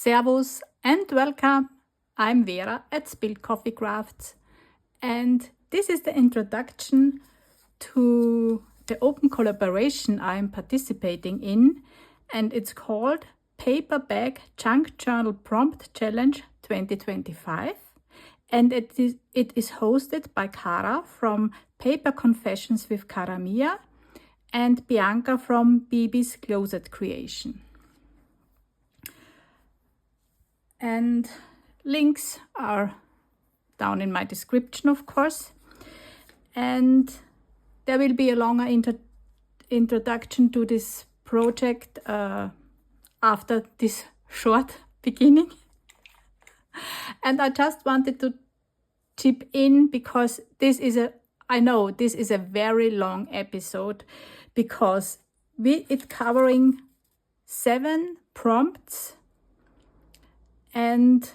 Servus and welcome. I'm Vera at Spilled Coffee Crafts, and this is the introduction to the open collaboration I'm participating in, and it's called Paperbag Junkjournal Prompt Challenge 2025, and it is hosted by Cara from Paper Confessions with Cara and Bianca from BB's Closet Creation. And links are down in my description, of course. And there will be a longer introduction to this project after this short beginning. And I just wanted to chip in because I know this is a very long episode because it's covering 7 prompts. And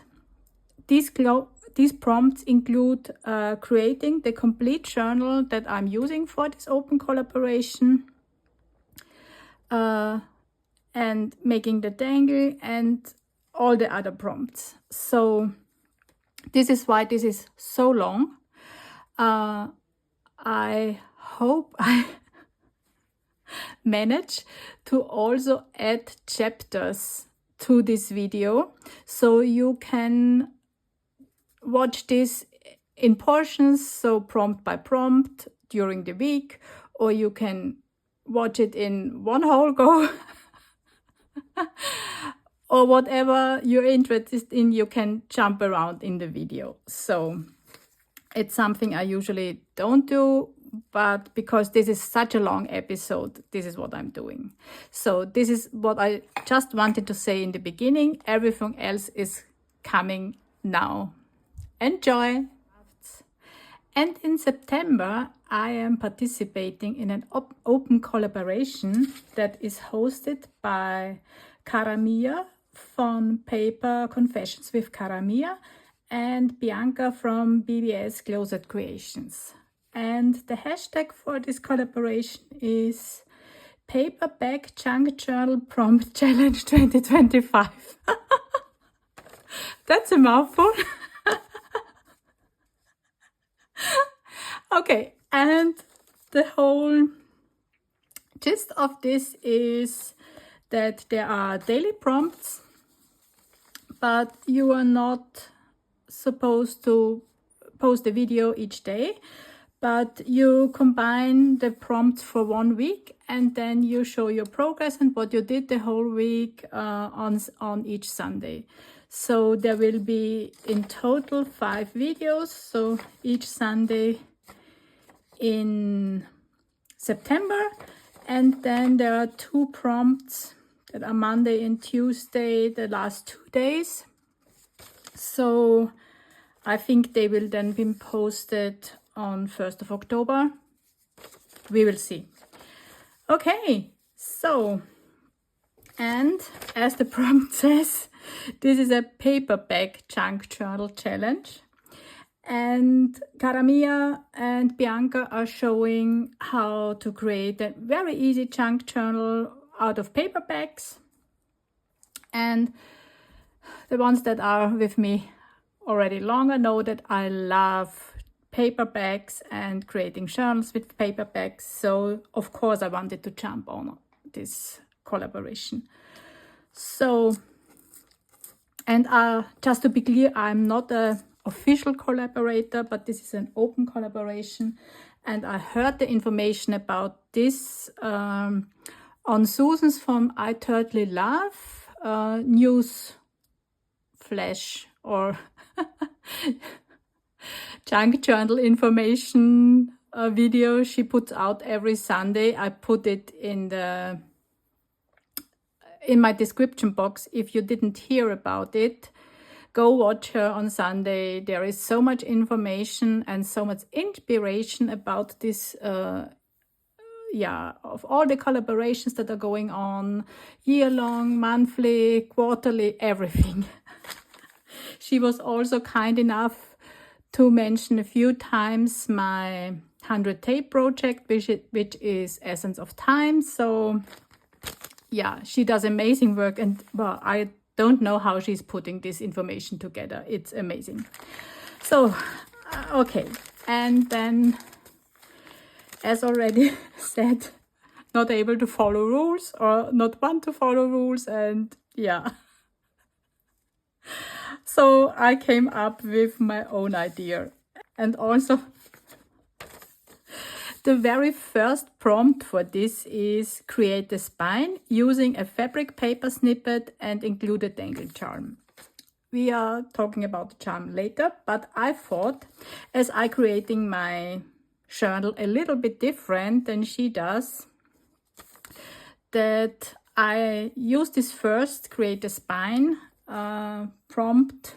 these prompts include creating the complete journal that I'm using for this open collaboration, and making the dangle and all the other prompts. So this is why this is so long. I hope I manage to also add chapters to this video, so you can watch this in portions, so prompt by prompt during the week, or you can watch it in one whole go or whatever you're interested in, you can jump around in the video. So it's something I usually don't do, but because this is such a long episode, this is what I'm doing. So this is what I just wanted to say in the beginning. Everything else is coming now. Enjoy! And in September, I am participating in an open collaboration that is hosted by Cara from Paper Confessions with Cara and Bianca from BB's Closet Creations. And the hashtag for this collaboration is Paperbag Junkjournal Prompt Challenge 2025. That's a mouthful. Okay, and the whole gist of this is that there are daily prompts, but you are not supposed to post a video each day. But you combine the prompts for 1 week and then you show your progress and what you did the whole week on each Sunday. So there will be in total 5 videos, so each Sunday in September. And then there are 2 prompts that are Monday and Tuesday, the last 2 days. So I think they will then be posted on 1st of October. We will see. Okay, so, and as the prompt says, this is a paperback Junkjournal challenge. And Cara and Bianca are showing how to create a very easy junk journal out of paper bags. And the ones that are with me already longer know that I love paper bags and creating journals with paper bags. So of course I wanted to jump on this collaboration. So, and just to be clear, I'm not an official collaborator, but this is an open collaboration. And I heard the information about this on Susan's from I Totally Love news flash or junk journal information video she puts out every Sunday. I put it in my description box. If you didn't hear about it, go watch her on Sunday. There is so much information and so much inspiration about this of all the collaborations that are going on, year-long, monthly, quarterly, everything. She was also kind enough to mention a few times my 100 tape project, which is Essence of Time. So yeah, she does amazing work, and well, I don't know how she's putting this information together. It's amazing. So, okay. And then, as already said, not able to follow rules or not want to follow rules, and yeah. So I came up with my own idea. And also, the very first prompt for this is create a spine using a fabric paper snippet and include a dangle charm. We are talking about the charm later, but I thought, as I creating my journal a little bit different than she does, that I use this first create a spine prompt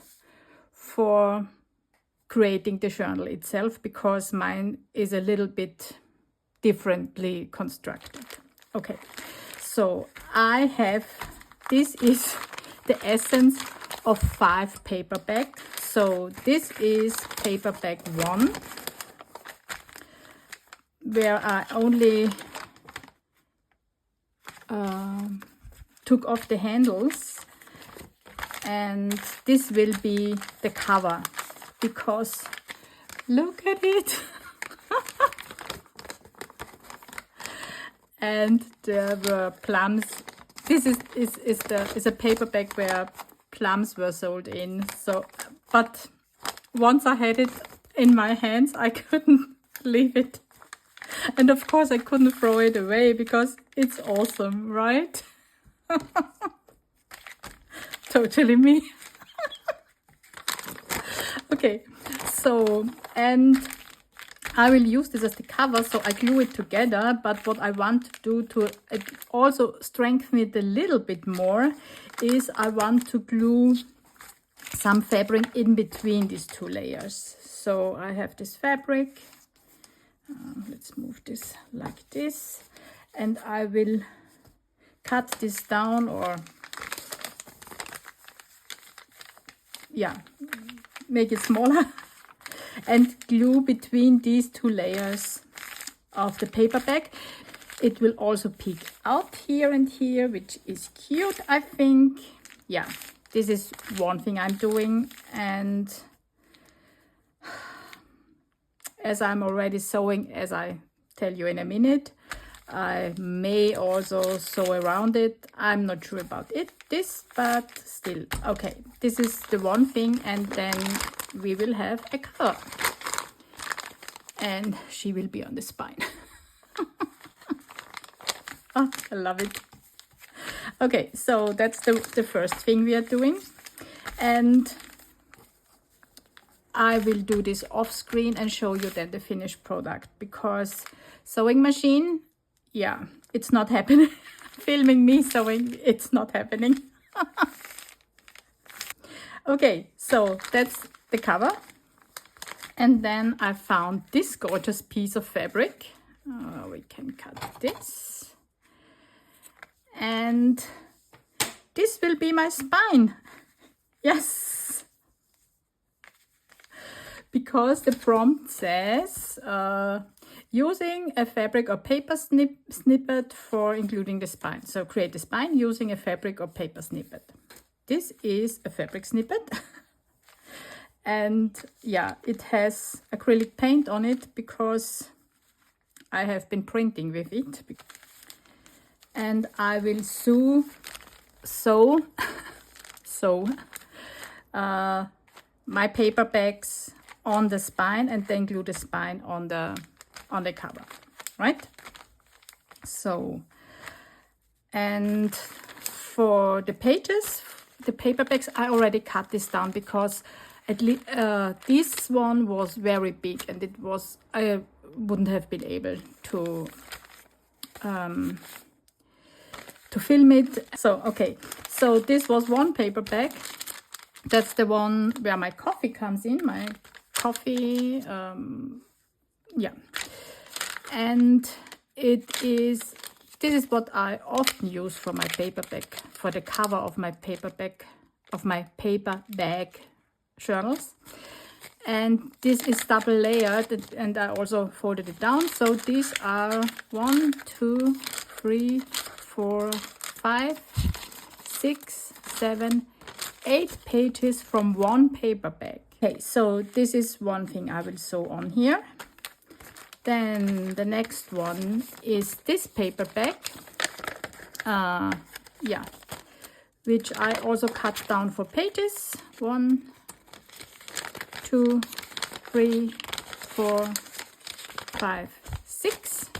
for creating the journal itself, because mine is a little bit differently constructed. Okay, so I have, this is the essence of 5 paperback. So this is paperback 1, where I only took off the handles, and this will be the cover, because look at it. And there were plums. This is a paperback where plums were sold in. So, but once I had it in my hands, I couldn't leave it. And of course I couldn't throw it away because it's awesome, right? Totally me. Okay, so, and I will use this as the cover, so I glue it together. But what I want to do to also strengthen it a little bit more is I want to glue some fabric in between these 2 layers. So I have this fabric. Let's move this like this, and I will cut this down, or yeah, make it smaller and glue between these 2 layers of the paperback. It will also peek out here and here, which is cute, I think. Yeah, this is one thing I'm doing. And as I'm already sewing, as I tell you in a minute, I may also sew around it. I'm not sure about this, but still. Okay, this is the one thing, and then we will have a cover. And she will be on the spine. Oh, I love it. Okay, so that's the first thing we are doing. And I will do this off screen and show you then the finished product, because sewing machine, yeah, it's not happening. Filming me sewing, it's not happening. Okay, so that's the cover. And then I found this gorgeous piece of fabric. We can cut this. And this will be my spine. Yes. Because the prompt says, using a fabric or paper snippet for including the spine. So create the spine using a fabric or paper snippet. This is a fabric snippet. And yeah, it has acrylic paint on it because I have been printing with it. And I will sew my paperbacks on the spine, and then glue the spine on the cover, right? So, and for the pages, the paperbacks, I already cut this down because at least this one was very big, and it was, I wouldn't have been able to film it. So okay, so this was one paperback. That's the one where my coffee comes in, my coffee, yeah. And this is what I often use for my paperback, for the cover of my paperback journals. And this is double layered, and I also folded it down. So these are 1, 2, 3, 4, 5, 6, 7, 8 pages from one paper bag. Okay, so this is one thing I will sew on here. Then the next one is this paper bag. Yeah, which I also cut down for pages. 1, 2, 3, 4, 5, 6.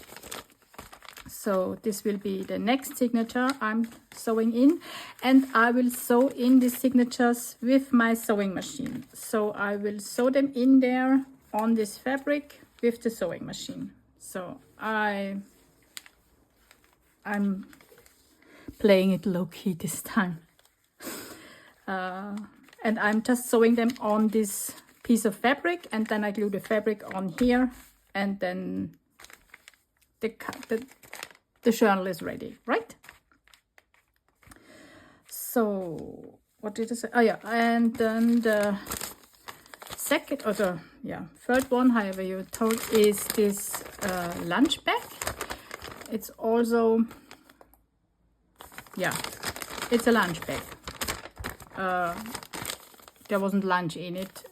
So this will be the next signature I'm sewing in, and I will sew in the signatures with my sewing machine. So I will sew them in there on this fabric with the sewing machine. So I'm playing it low-key this time. And I'm just sewing them on this piece of fabric, and then I glue the fabric on here, and then the journal is ready, right? So what did I say? Oh yeah, and then the second, or the third one, however you told, is this lunch bag. It's also, yeah, it's a lunch bag. There wasn't lunch in it,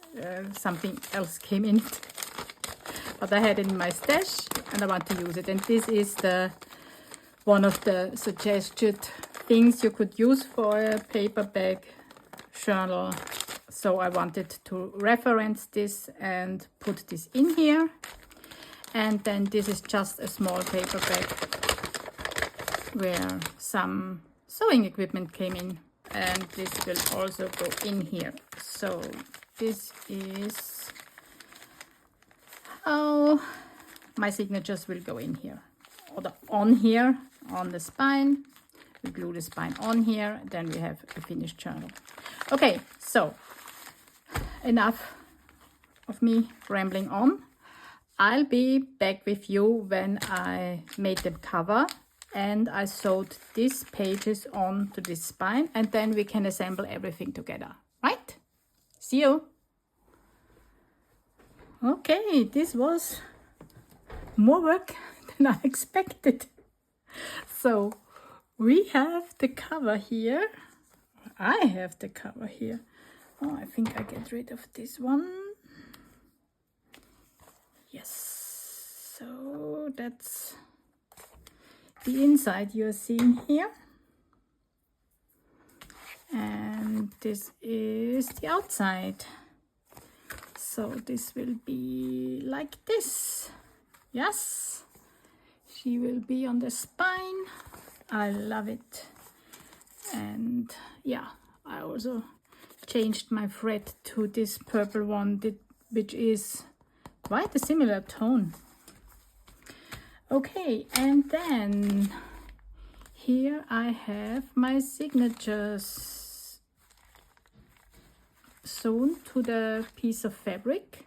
something else came in it, but I had it in my stash and I want to use it. And this is one of the suggested things you could use for a paper bag journal. So I wanted to reference this and put this in here. And then this is just a small paper bag where some sewing equipment came in, and this will also go in here. So this is how my signatures will go in here, or on here, on the spine. We glue the spine on here, then we have a finished journal. Okay, so enough of me rambling on. I'll be back with you when I made the cover and I sewed these pages on to this spine, and then we can assemble everything together, right? See you. Okay, this was more work than I expected. So we have the cover here. I have the cover here. Oh, I think I get rid of this one. Yes, so that's the inside you're seeing here. And this is the outside. So this will be like this. Yes, she will be on the spine. I love it. And yeah, I also changed my thread to this purple one, which is quite a similar tone. Okay, and then here I have my signatures sewn to the piece of fabric,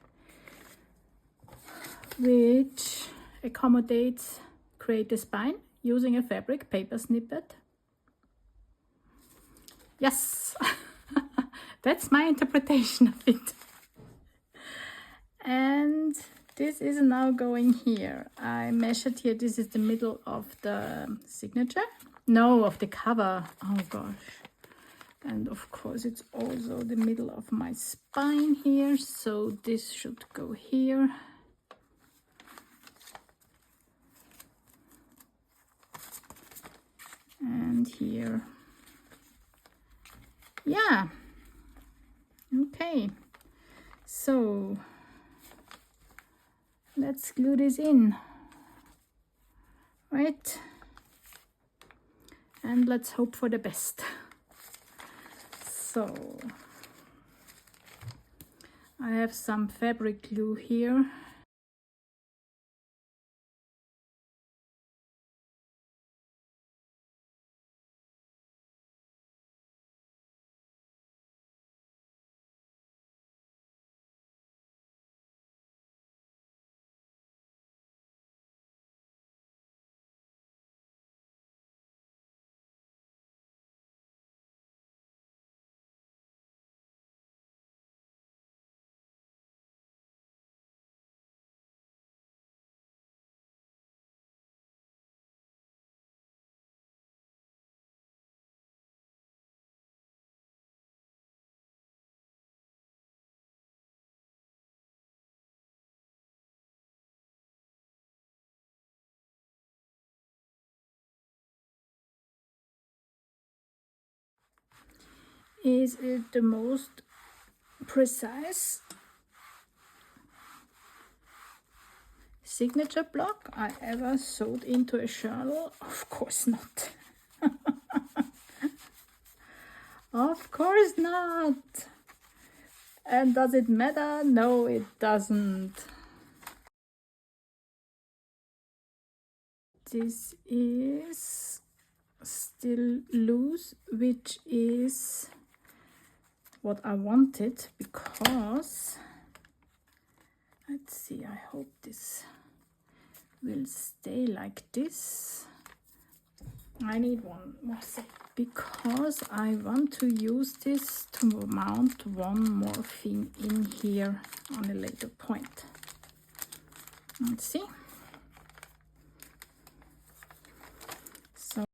which accommodates create a spine using a fabric paper snippet. Yes, that's my interpretation of it. And this is now going here. I measured here, this is the middle of the signature. No, of the cover. Oh gosh. And of course it's also the middle of my spine here. So this should go here. And here. Yeah. Okay. So let's glue this in, right? And let's hope for the best. So I have some fabric glue here. Is it the most precise signature block I ever sewed into a journal? Of course not. Of course not. And does it matter? No, it doesn't. This is still loose, which is what I wanted, because let's see, I hope this will stay like this. I need one more set because I want to use this to mount one more thing in here on a later point. Let's see. So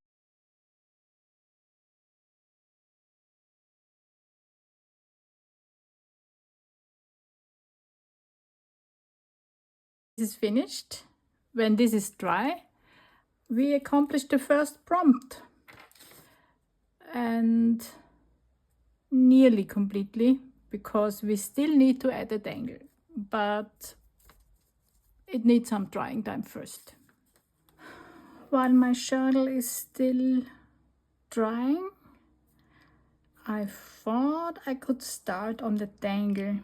this is finished. When this is dry, we accomplished the first prompt, and nearly completely, because we still need to add a dangle, but it needs some drying time first. While my journal is still drying, I thought I could start on the dangle,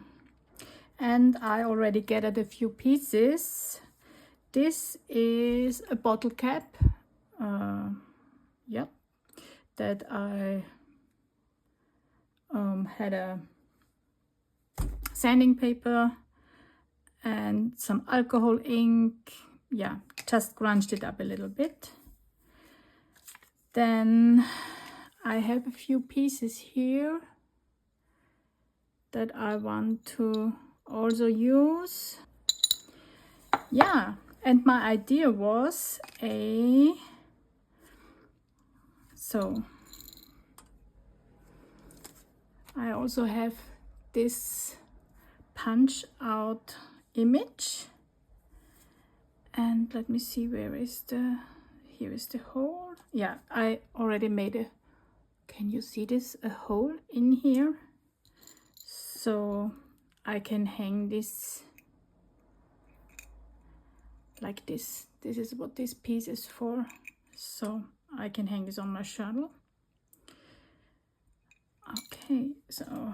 and I already gathered a few pieces. This is a bottle cap, yeah, that I had a sanding paper and some alcohol ink, yeah, just crunched it up a little bit. Then I have a few pieces here that I want to also use. Yeah, and my idea was so I also have this punch out image, and let me see, where is the, here is the hole. Yeah, I already made a, can you see this, a hole in here, so I can hang this like this. This is what this piece is for, so I can hang this on my journal. Okay, so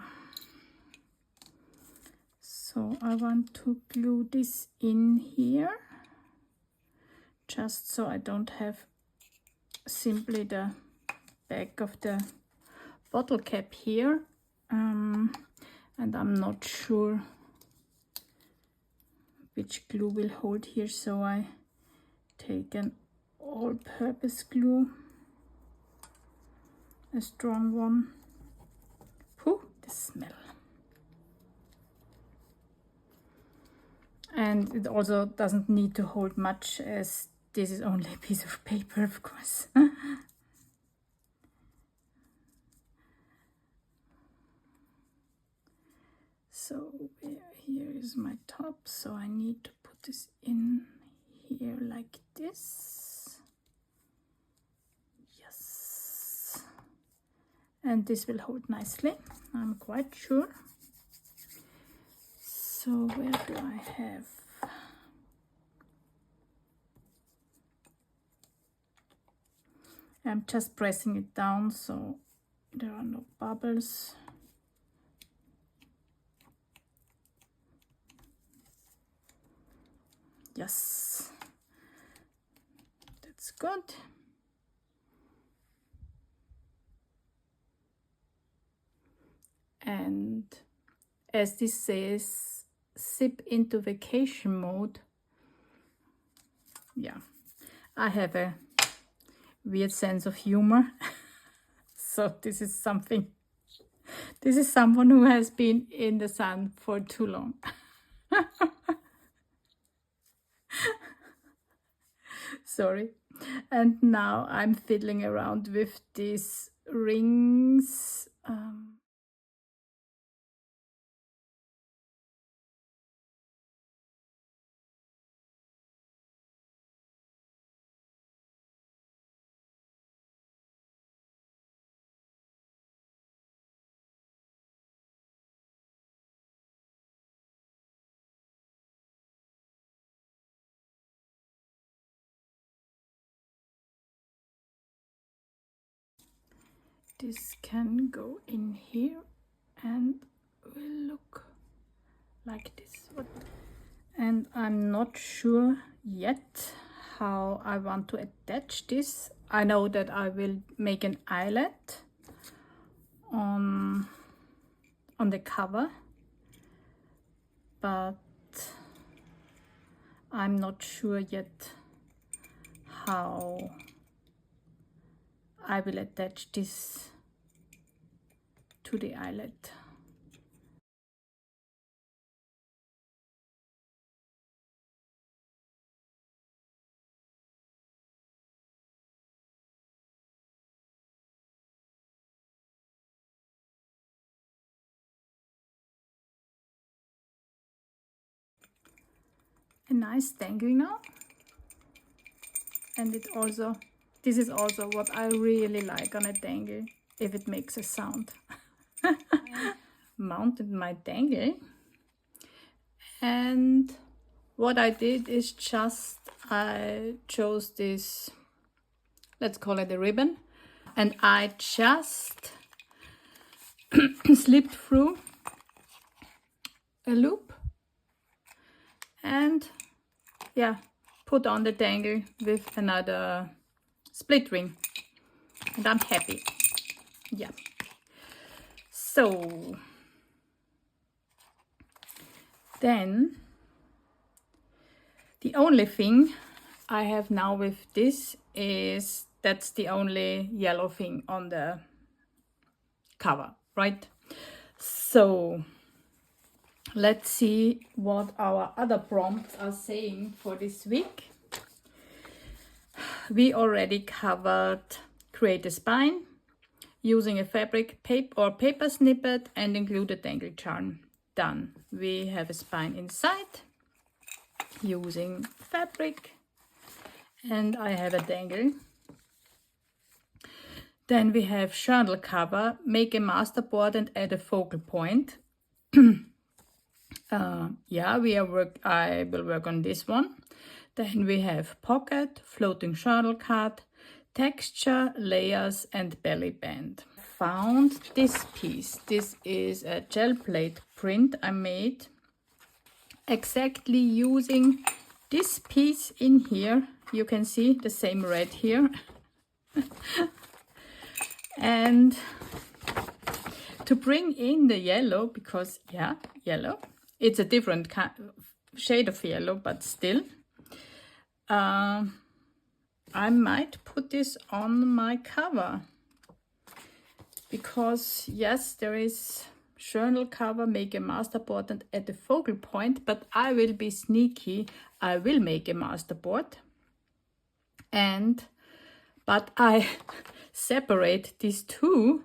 I want to glue this in here, just so I don't have simply the back of the bottle cap here, and I'm not sure which glue will hold here, so I take an all-purpose glue, a strong one. Whew, the smell. And it also doesn't need to hold much, as this is only a piece of paper, of course. So here is my top, so I need to put this in here like this. Yes. And this will hold nicely, I'm quite sure. So where do I have? I'm just pressing it down so there are no bubbles. Yes, that's good. And as this says, zip into vacation mode. Yeah, I have a weird sense of humor. So this is something, this is someone who has been in the sun for too long. Sorry. And now I'm fiddling around with these rings. this can go in here and will look like this. And I'm not sure yet how I want to attach this. I know that I will make an eyelet on the cover, but I'm not sure yet how I will attach this to the eyelet. A nice dangle now, and this is also what I really like on a dangle, if it makes a sound. I mounted my dangle, and what I did is just I chose this, let's call it a ribbon, and I just slipped through a loop and yeah, put on the dangle with another split ring, and I'm happy. Yeah, so then the only thing I have now with this is that's the only yellow thing on the cover, right? So let's see what our other prompts are saying for this week. We already covered create a spine using a fabric paper snippet and include a dangle charm. Done. We have a spine inside using fabric, and I have a dangle. Then we have journal cover, make a masterboard and add a focal point. Yeah, I will work on this one. Then we have pocket, floating journal card, texture, layers and belly band. Found this piece. This is a gel plate print I made exactly using this piece in here. You can see the same red here. And to bring in the yellow, because yeah, yellow, it's a different shade of yellow, but still I might put this on my cover, because yes, there is journal cover, make a masterboard and add a focal point, but I will be sneaky. I will make a masterboard, but I separate these two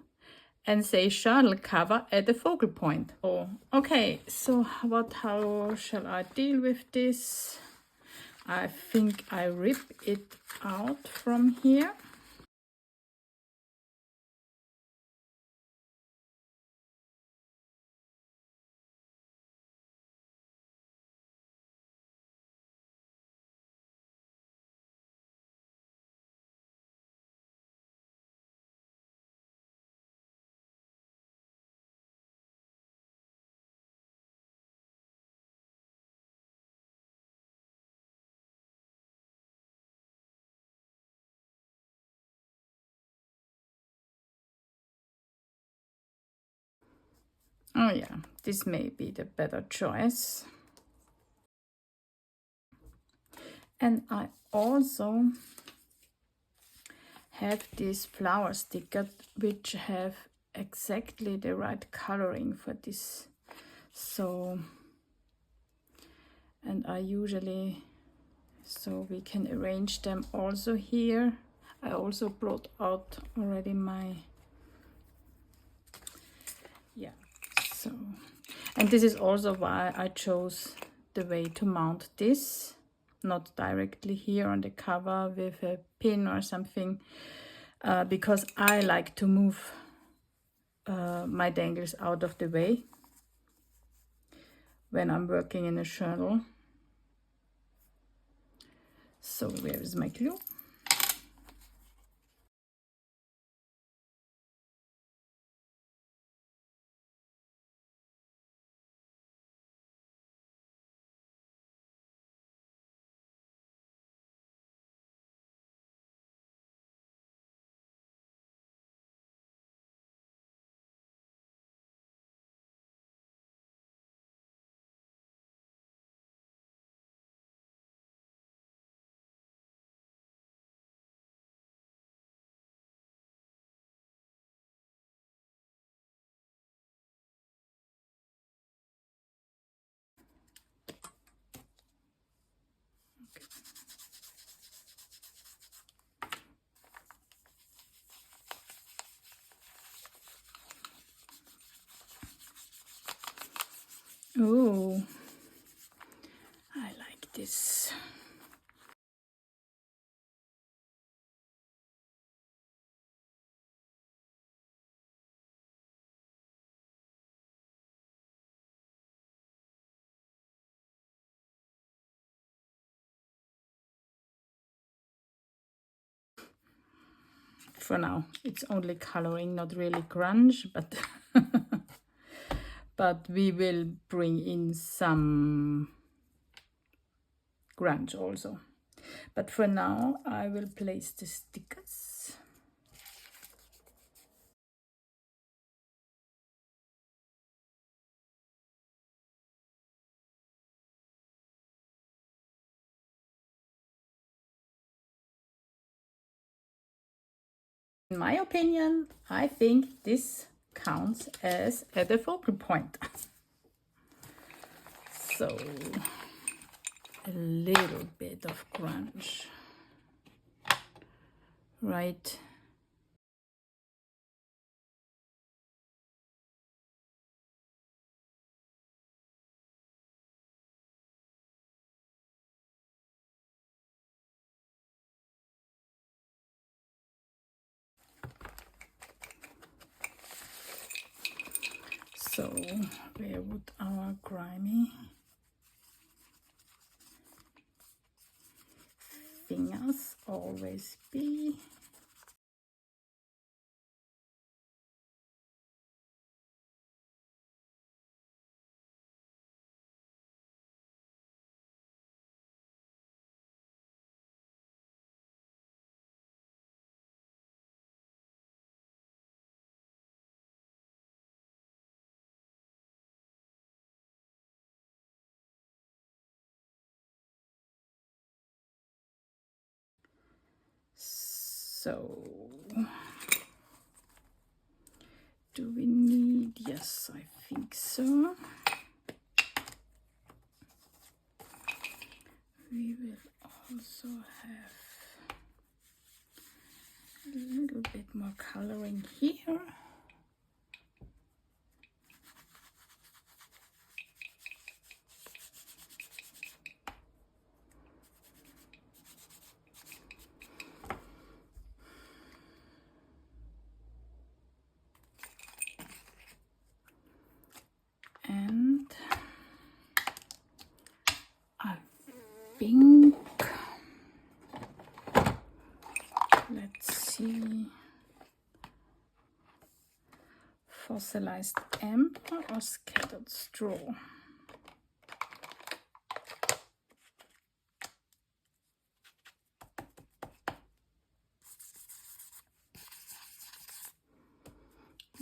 and say journal cover at the focal point. Oh, okay, so how shall I deal with this? I think I rip it out from here. Oh yeah, this may be the better choice. And I also have these flower stickers which have exactly the right coloring for this. So, and I usually, so we can arrange them also here. I also brought out already my, yeah, so, and this is also why I chose the way to mount this, not directly here on the cover with a pin or something, because I like to move my dangles out of the way when I'm working in a journal. So where is my glue? Oh, I like this. For now, it's only coloring, not really grunge, but but we will bring in some grunge also. But for now, I will place the stickers. In my opinion, I think this counts as the focal point. So a little bit of grunge, right? So where would our grimy fingers always be? So do we need, yes, I think so. We will also have a little bit more coloring here. And I think, let's see, fossilized amber or scattered straw?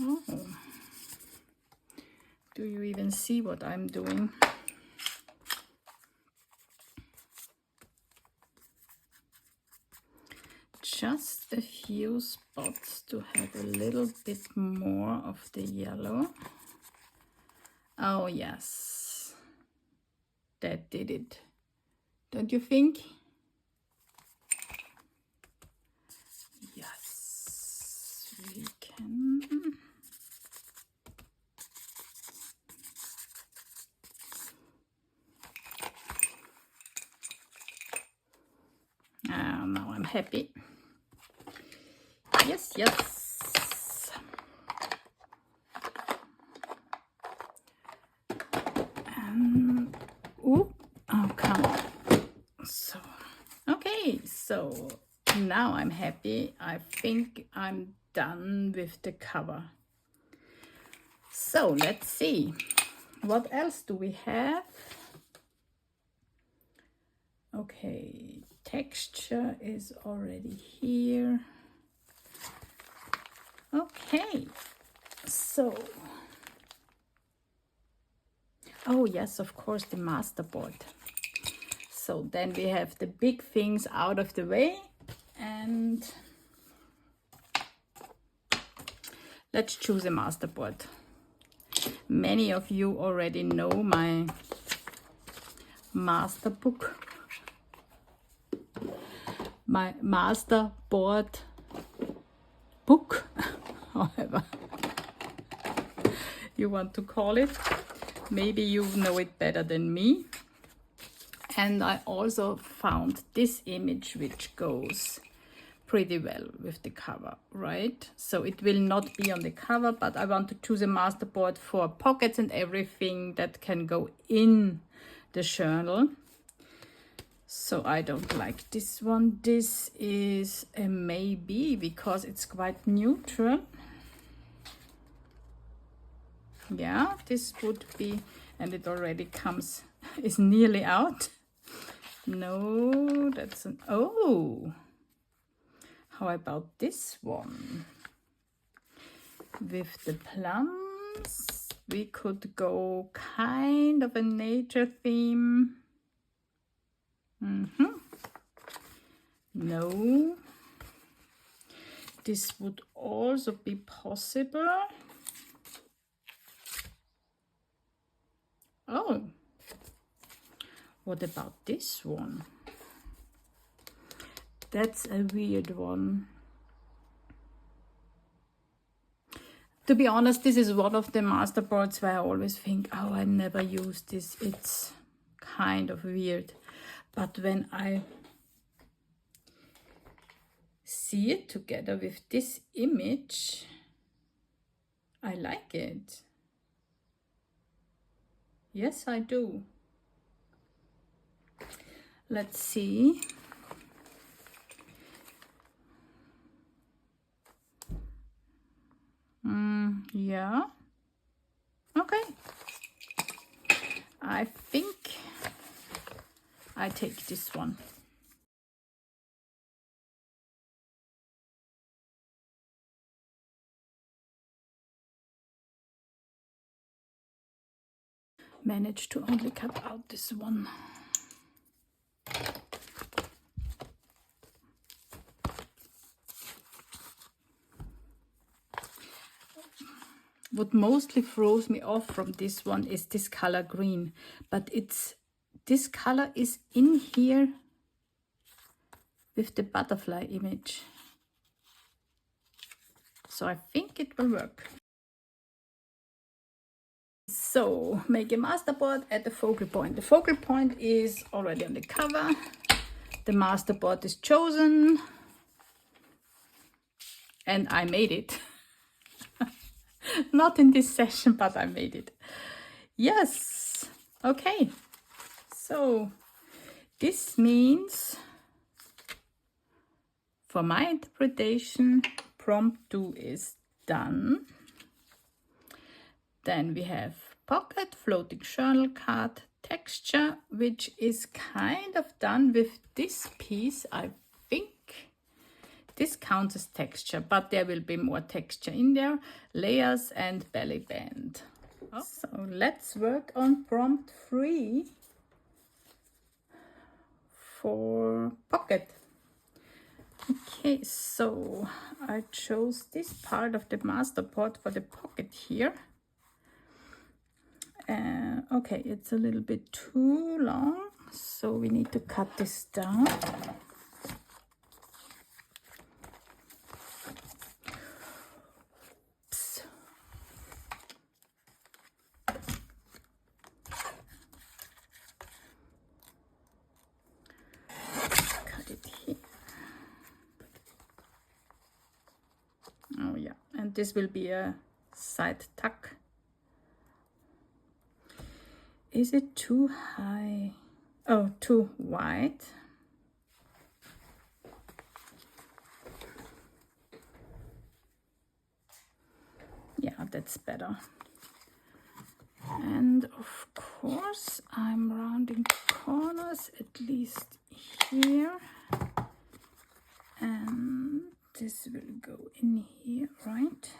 Oh, do you even see what I'm doing? Just a few spots to have a little bit more of the yellow. Oh yes, that did it, don't you think? Yes, we can. Now I'm happy. Yes, yes. And oh, come on. So, okay, so now I'm happy. I think I'm done with the cover. So let's see, what else do we have? Okay, texture is already here. Okay, so, oh yes, of course, the masterboard. So then we have the big things out of the way, and let's choose a masterboard. Many of you already know my master book, my masterboard book, however you want to call it. Maybe you know it better than me. And I also found this image which goes pretty well with the cover, right? So it will not be on the cover, but I want to choose a masterboard for pockets and everything that can go in the journal. So I don't like this one. This is a maybe because it's quite neutral. Yeah, this would be, and it already comes, is nearly out. No, that's an, oh, how about this one? With the plums, we could go kind of a nature theme. No, this would also be possible. Oh, what about this one? That's a weird one. To be honest, this is one of the masterboards where I always think, oh, I never use this. It's kind of weird. But when I see it together with this image, I like it. Yes, I do. Let's see. Yeah. Okay. I think I take this one. Managed to only cut out this one. What mostly throws me off from this one is this color green, but this color is in here with the butterfly image. So I think it will work. So make a masterboard at the focal point. The focal point is already on the cover. The masterboard is chosen. And I made it. Not in this session, but I made it. Yes. Okay. So this means, for my interpretation, prompt 2 is done. Then we have pocket, floating journal card, texture, which is kind of done with this piece. I think this counts as texture, but there will be more texture in there. Layers and belly band. Oh. So let's work on prompt 3 for pocket. Okay, so I chose this part of the masterboard for the pocket here. Okay, it's a little bit too long, so we need to cut this down. Oops. Cut it here. Oh yeah, and this will be a side tuck. Is it too high? Oh, too wide. Yeah, that's better. And of course, I'm rounding corners at least here. And this will go in here, right?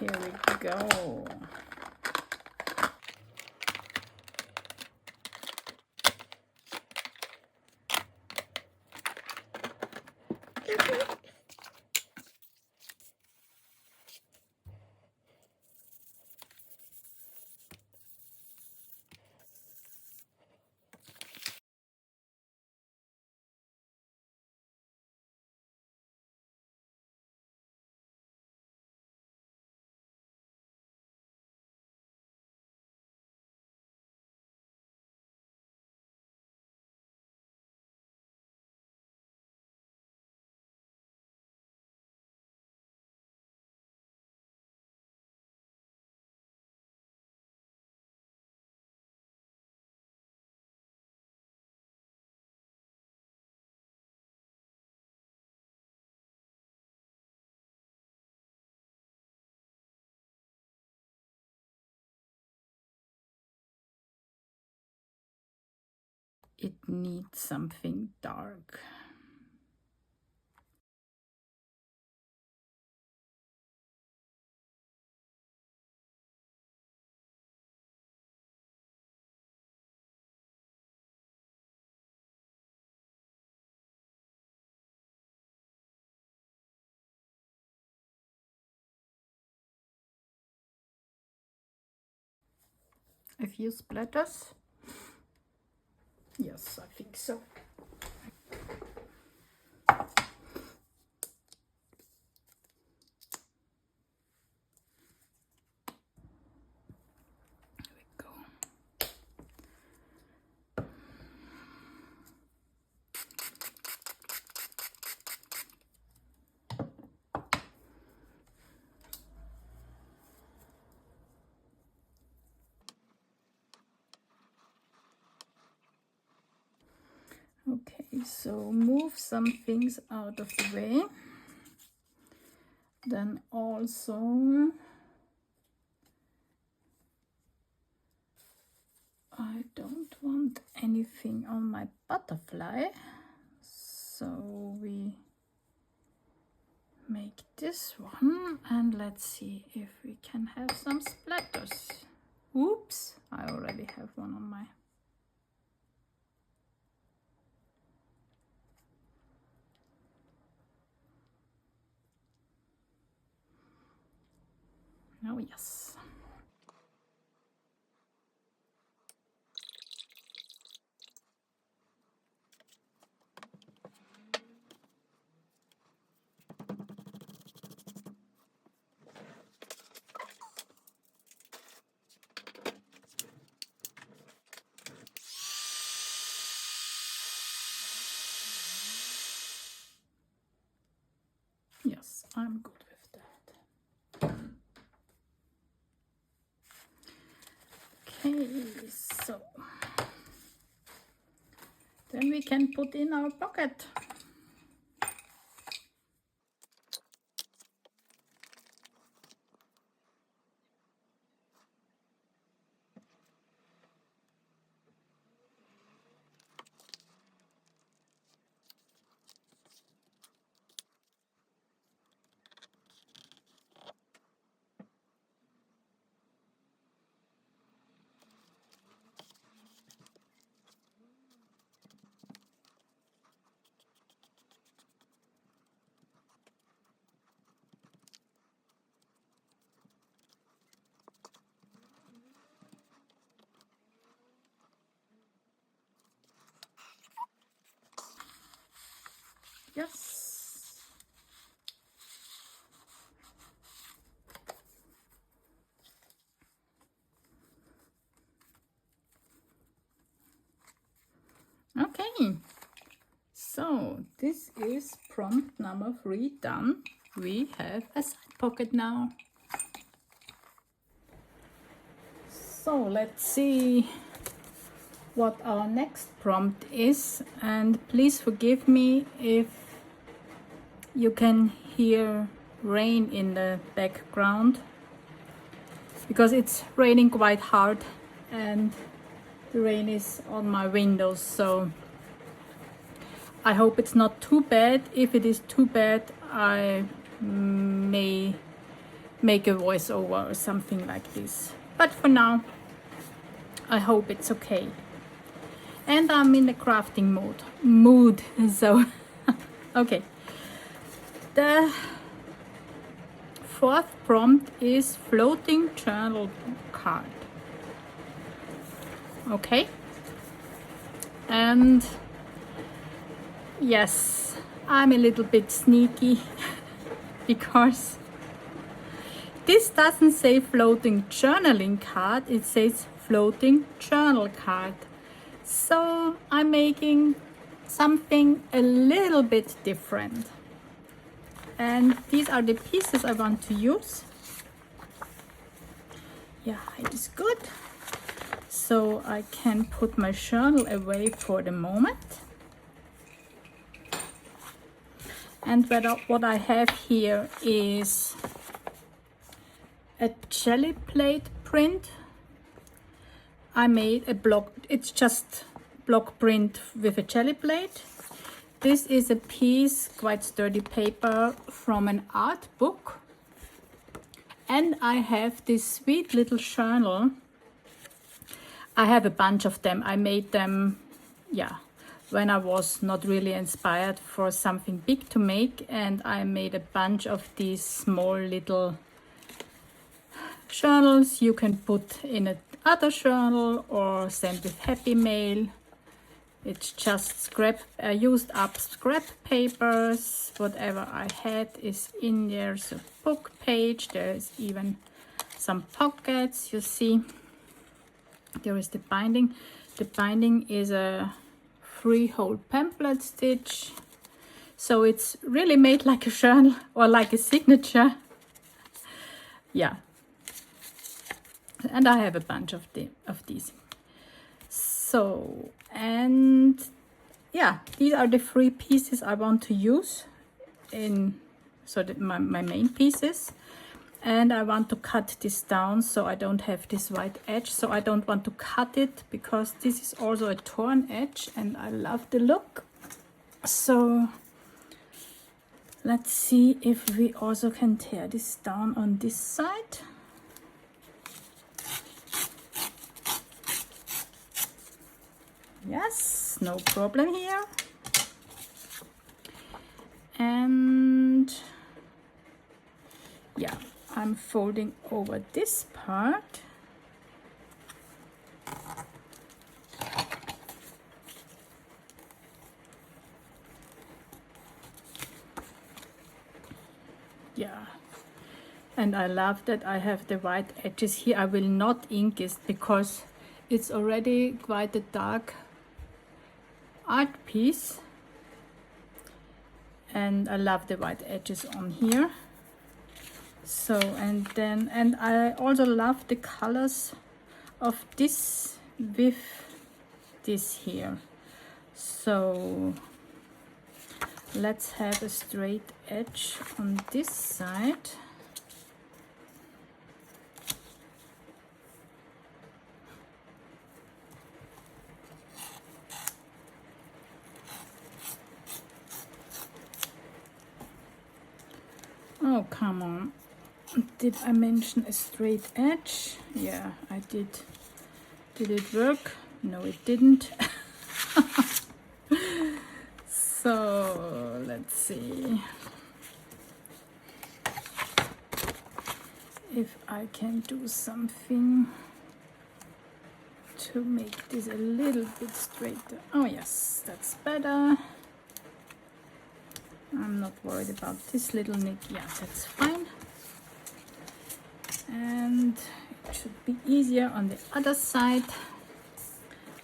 Here we go. It needs something dark. A few splatters. Yes, I think so. Here we go. Okay, so move some things out of the way. Then also I don't want anything on my butterfly, so we make this one, and let's see if we can have some splatters. Oops, I already have one on my... Oh yes. Yes, I'm good with that. Okay, so then we can put in our pocket. Yes. Okay, so this is prompt number 3 done. We have a side pocket now. So let's see what our next prompt is, and please forgive me if you can hear rain in the background, because it's raining quite hard and the rain is on my windows, so I hope it's not too bad. If it is too bad, I may make a voiceover or something like this. But for now, I hope it's okay. And I'm in the crafting mood. So, okay. The fourth prompt is floating journal card. Okay. And yes, I'm a little bit sneaky because this doesn't say floating journaling card, it says floating journal card. So I'm making something a little bit different. And these are the pieces I want to use. Yeah, it is good. So I can put my journal away for the moment. And what I have here is a jelly plate print. I made a block, it's just block print with a jelly plate. This is a piece, quite sturdy paper from an art book. And I have this sweet little journal. I have a bunch of them. I made them, yeah, when I was not really inspired for something big to make. And I made a bunch of these small little journals you can put in another journal or send with Happy Mail. It's just used up scrap papers. Whatever I had is in there. So book page, there's even some pockets, you see. There is the binding. The binding is a freehole pamphlet stitch. So it's really made like a journal or like a signature. Yeah. And I have a bunch of these. So, and yeah, these are the 3 pieces I want to use in, so that my main pieces. And I want to cut this down so I don't have this white edge. So I don't want to cut it because this is also a torn edge and I love the look. So let's see if we also can tear this down on this side. Yes, no problem here. And yeah, I'm folding over this part. Yeah, and I love that I have the white edges here. I will not ink it because it's already quite a dark art piece. And I love the white edges on here. So, and I also love the colors of this with this here. So let's have a straight edge on this side. Oh, come on. Did I mention a straight edge? Yeah, I did. Did it work? No, it didn't. So, let's see if I can do something to make this a little bit straighter. Oh yes, that's better. I'm not worried about this little nick. Yeah, that's fine. And it should be easier on the other side.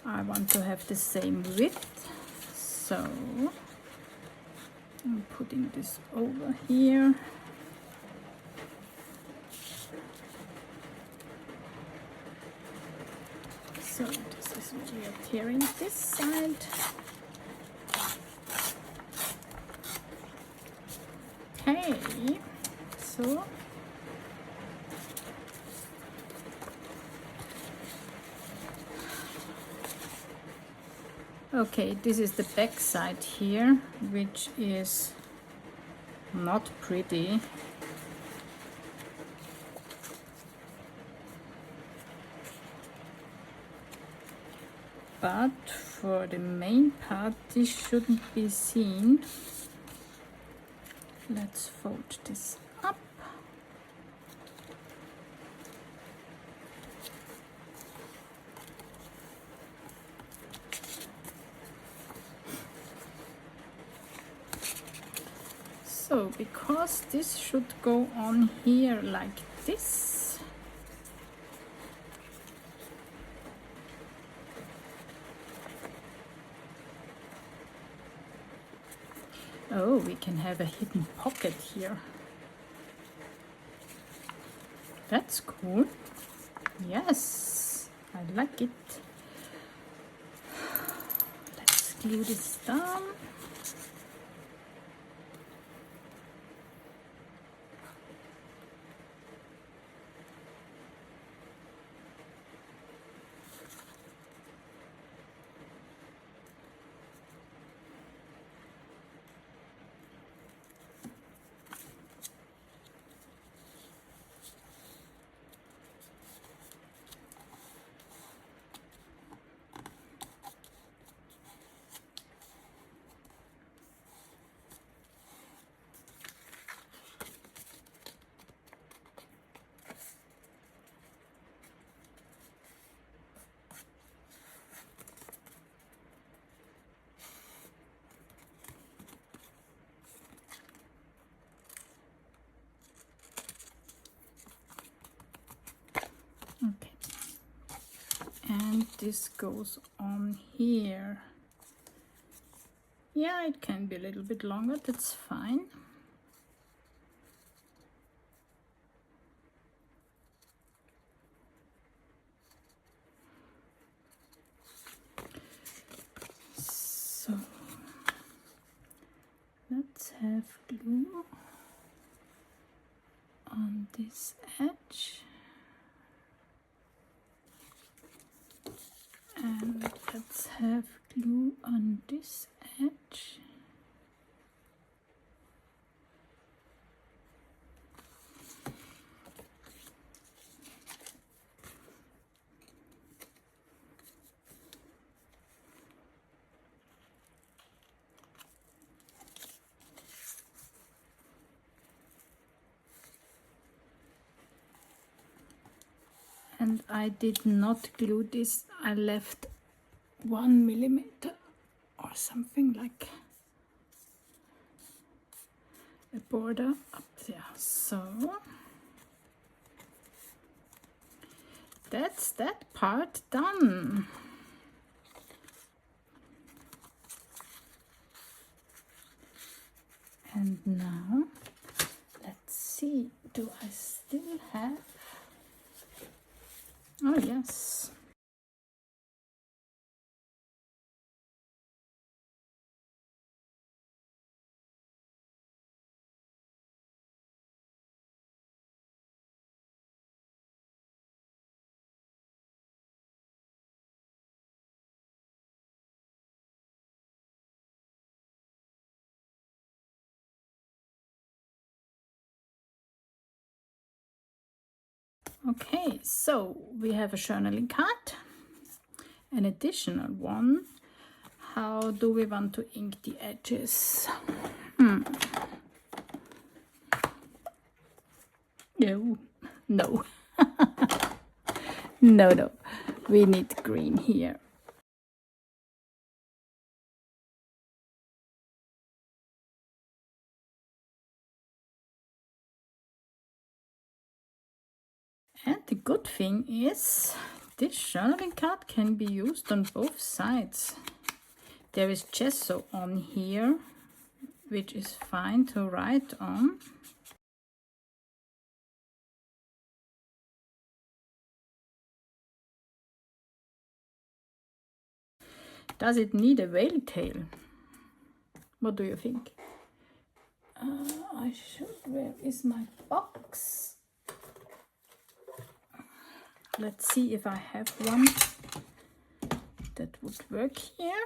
I want to have the same width. So I'm putting this over here. So this is what we are tearing this side. Okay, so okay, this is the back side here, which is not pretty. but for the main part this shouldn't be seen. Let's fold this up. So because this should go on here like this, oh, we can have a hidden pocket here. That's cool. Yes, I like it. Let's glue this down. Okay, and this goes on here. Yeah, it can be a little bit longer, that's fine. So let's have glue on this edge. And let's have glue on this edge. And I did not glue this, I left 1 millimeter or something, like a border up there. So that's that part done. And now let's see, do I still have? Oh yes. Okay, so we have a journaling card, an additional one. How do we want to ink the edges? No, no, no, we need green here. And the good thing is this journaling card can be used on both sides. There is gesso on here, which is fine to write on. Does it need a whale tail? What do you think? I should. Where is my box? Let's see if I have one that would work here.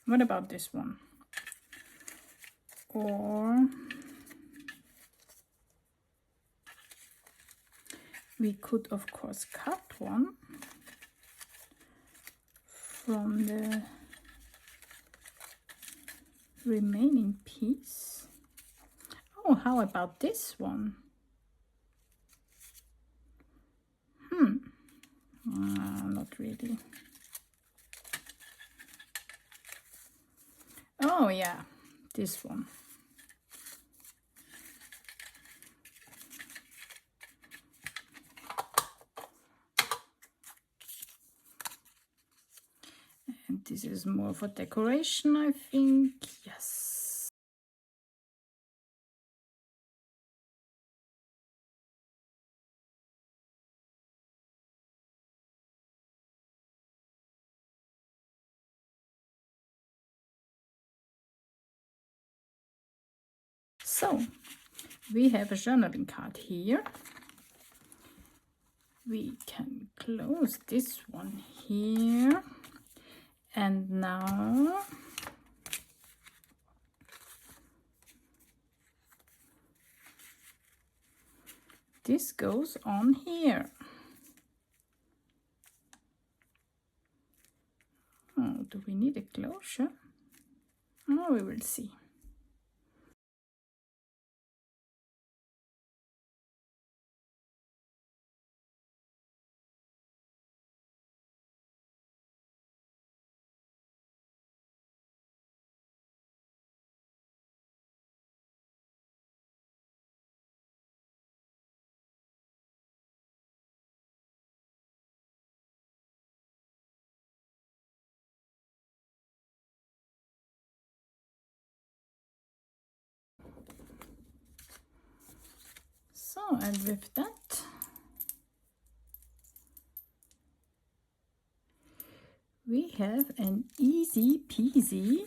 What about this one? Or we could of course cut one from the remaining piece. Oh, how about this one? Not really. Oh yeah, this one. And this is more for decoration, I think. Yes. So we have a journaling card here. We can close this one here. And now this goes on here. Oh, do we need a closure? Oh, we will see. So, and with that, we have an easy peasy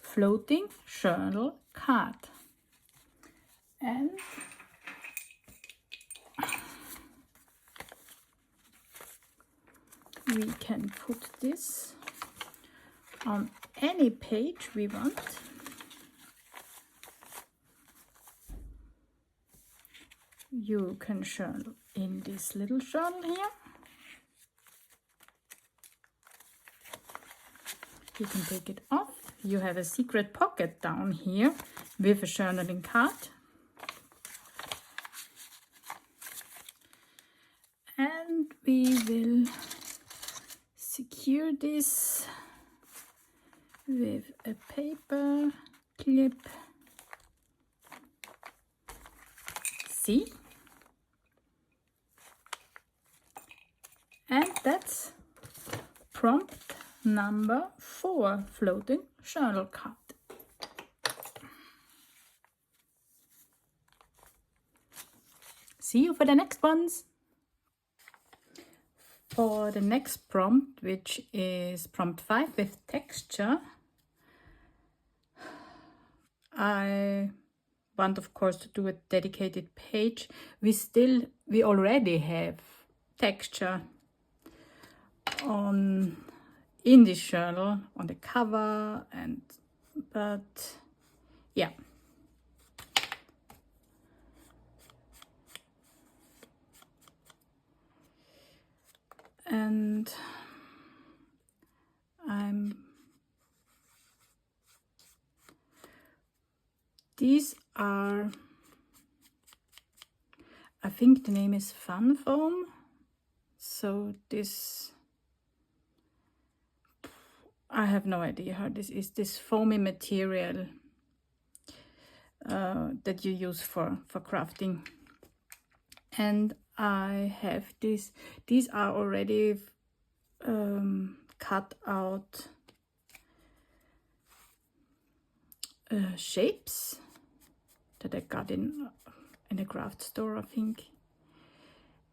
floating journal card. And we can put this on any page we want. You can journal in this little journal here. You can take it off. You have a secret pocket down here with a journaling card. And we will secure this with a paper clip. See? And that's prompt number 4, floating journal card. See you for the next ones. For the next prompt, which is prompt 5 with texture, I want of course to do a dedicated page. We already have texture in this journal, on the cover, but yeah. And these are, I think the name is Fun Foam. So this, I have no idea how this is, this foamy material that you use for crafting. And I have these are already cut out shapes that I got in a craft store, I think.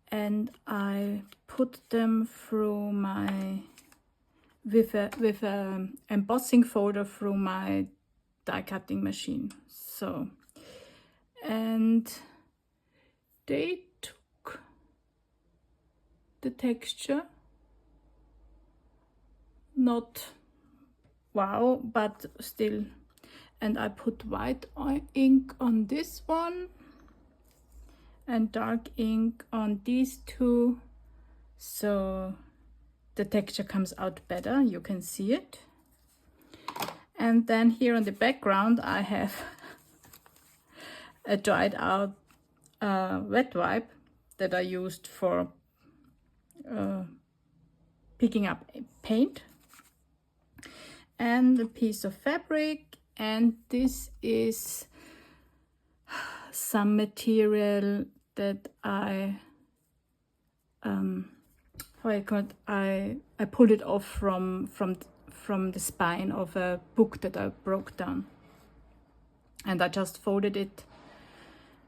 And I put them through my with a embossing folder through my die cutting machine. So, and they took the texture, not wow, but still. And I put white ink on this one, and dark ink on these two, so the texture comes out better, you can see it. And then here on the background I have a dried out wet wipe that I used for picking up paint, and a piece of fabric, and this is some material that I I pulled it off from the spine of a book that I broke down, and I just folded it,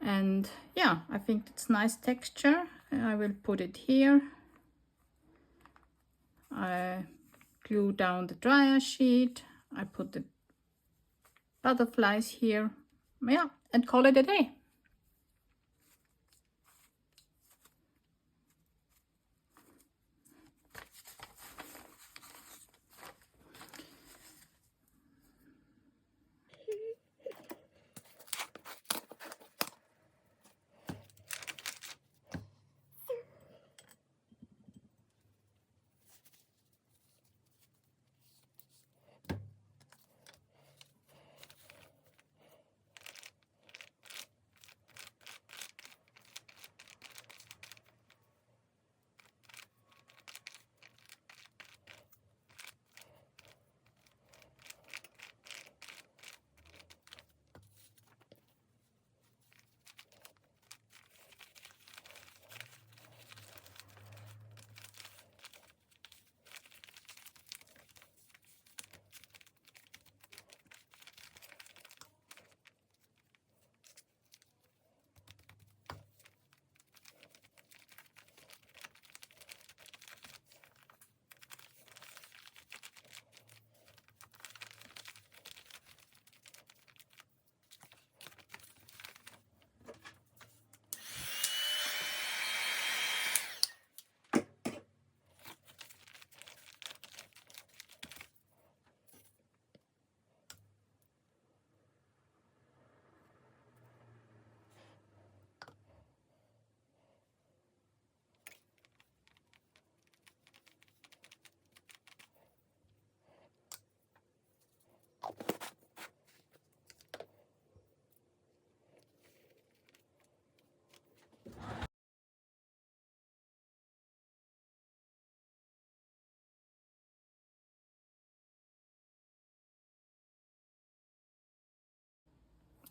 and yeah, I think it's nice texture. I will put it here. I glue down the dryer sheet, I put the butterflies here, yeah, and call it a day.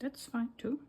That's fine too.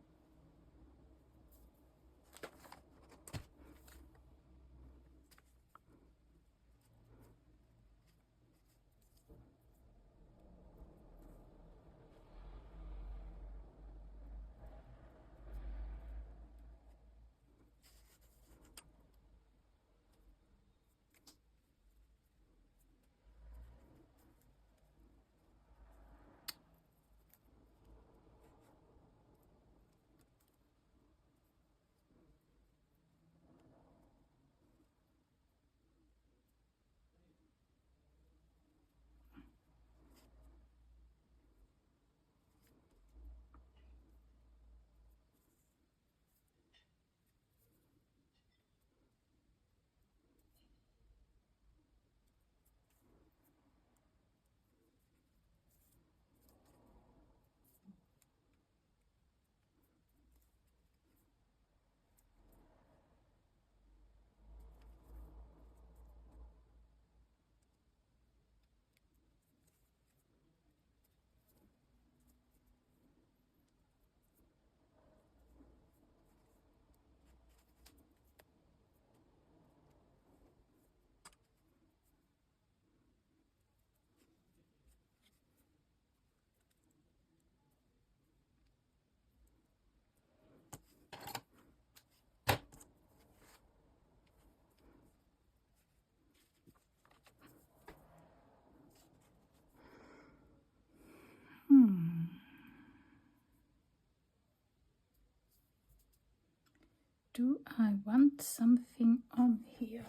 Do I want something on here?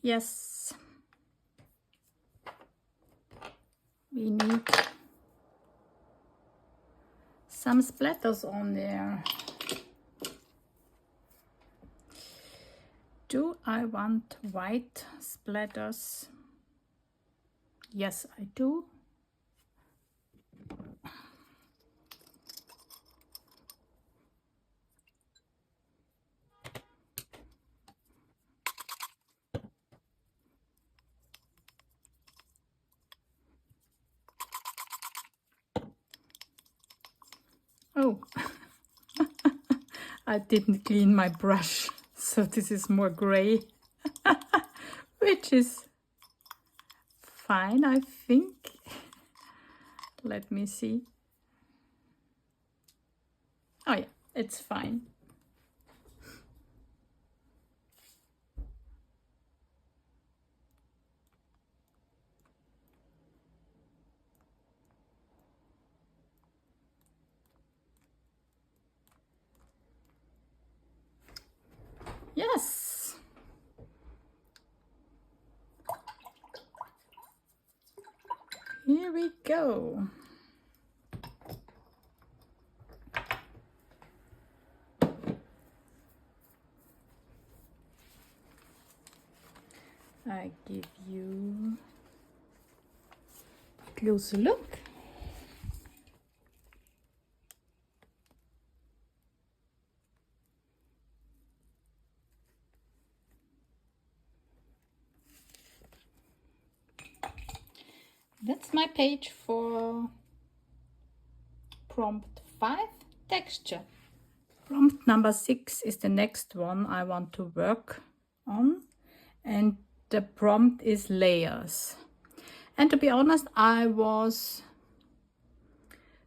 Yes, we need some splatters on there. Do I want white splatters? Yes, I do. Oh, I didn't clean my brush, so this is more gray, which is fine, I think. Let me see. Oh yeah, it's fine. Yes. Here we go. I give you a closer look. That's my page for prompt 5, texture. Prompt number 6 is the next one I want to work on, and the prompt is layers. And to be honest, I was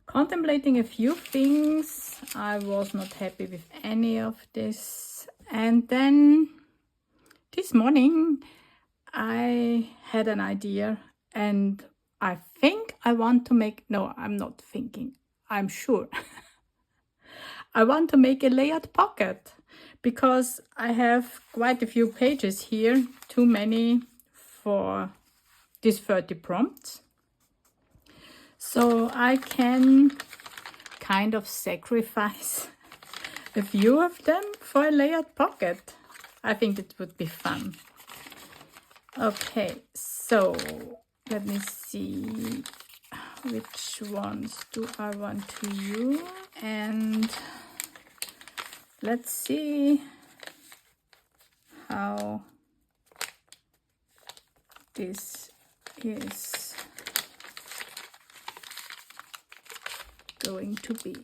contemplating a few things. I was not happy with any of this, and then this morning I had an idea, and I think I want to make, no, I'm not thinking, I'm sure. I want to make a layered pocket because I have quite a few pages here, too many for these 30 prompts. So I can kind of sacrifice a few of them for a layered pocket. I think it would be fun. Okay, so let me see which ones do I want to use, and let's see how this is going to be.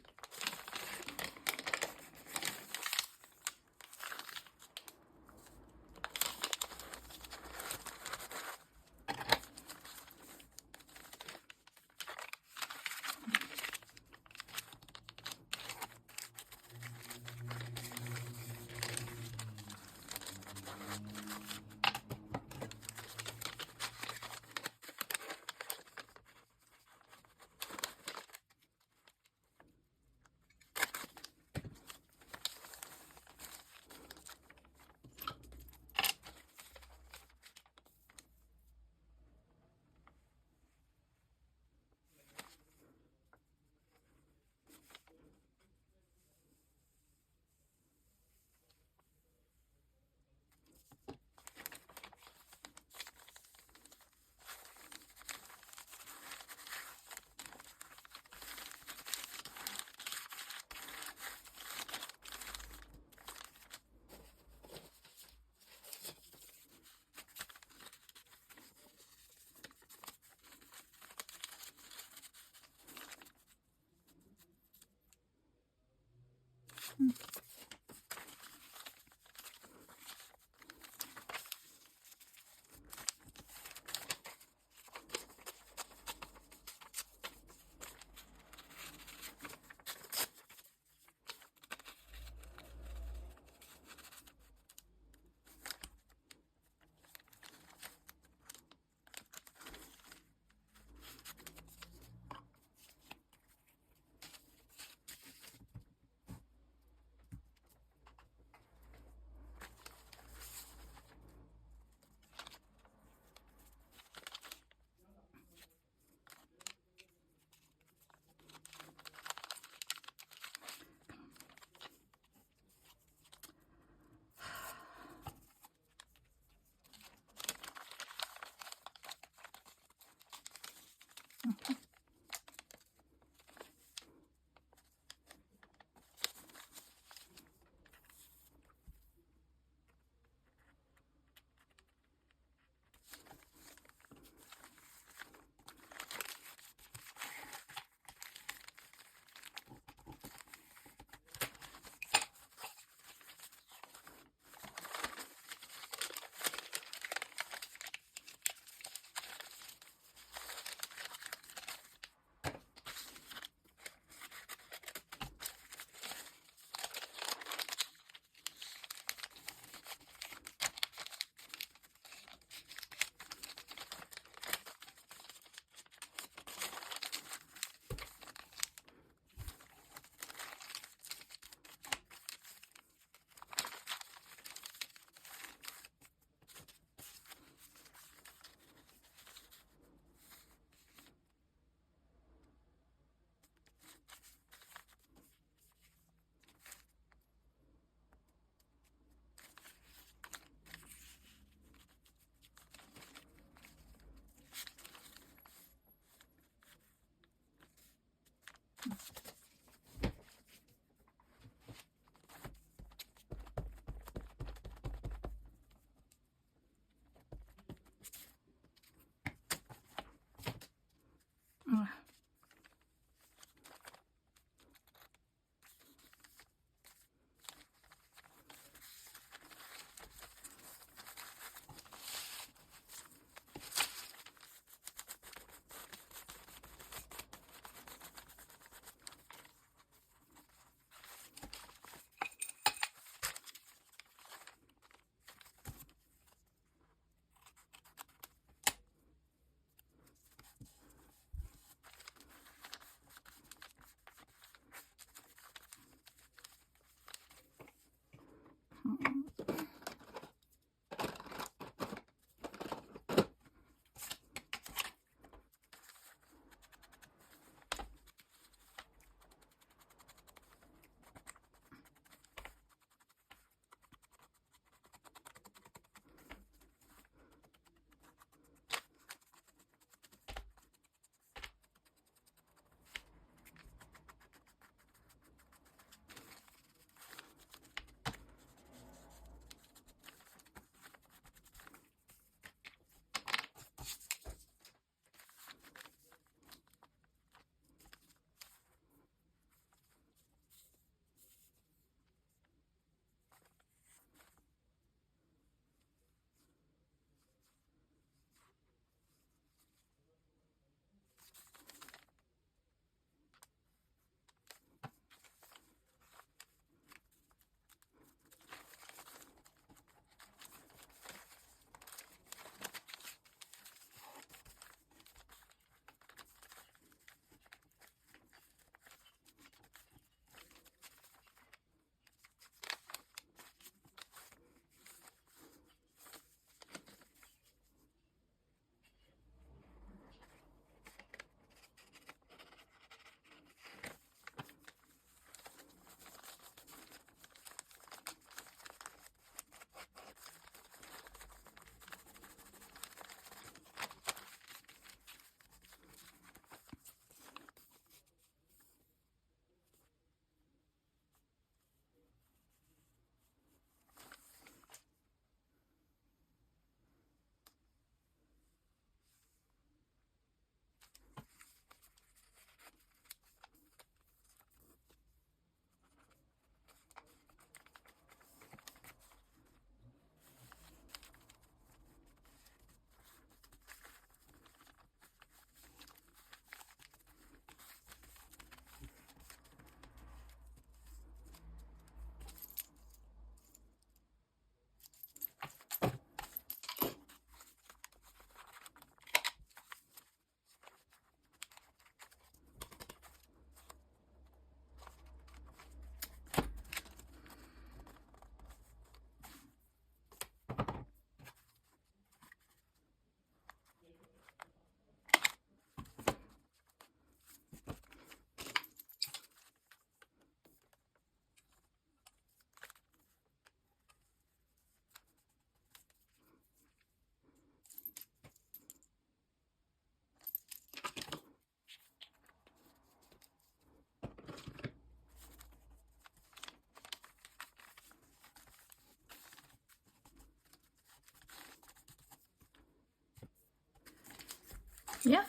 Yeah,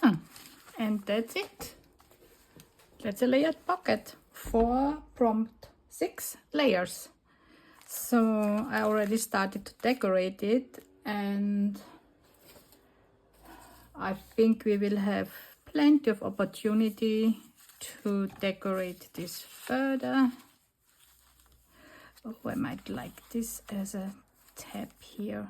and that's it. That's a layered pocket for prompt 6 layers. So I already started to decorate it, and I think we will have plenty of opportunity to decorate this further. Oh, I might like this as a tab here.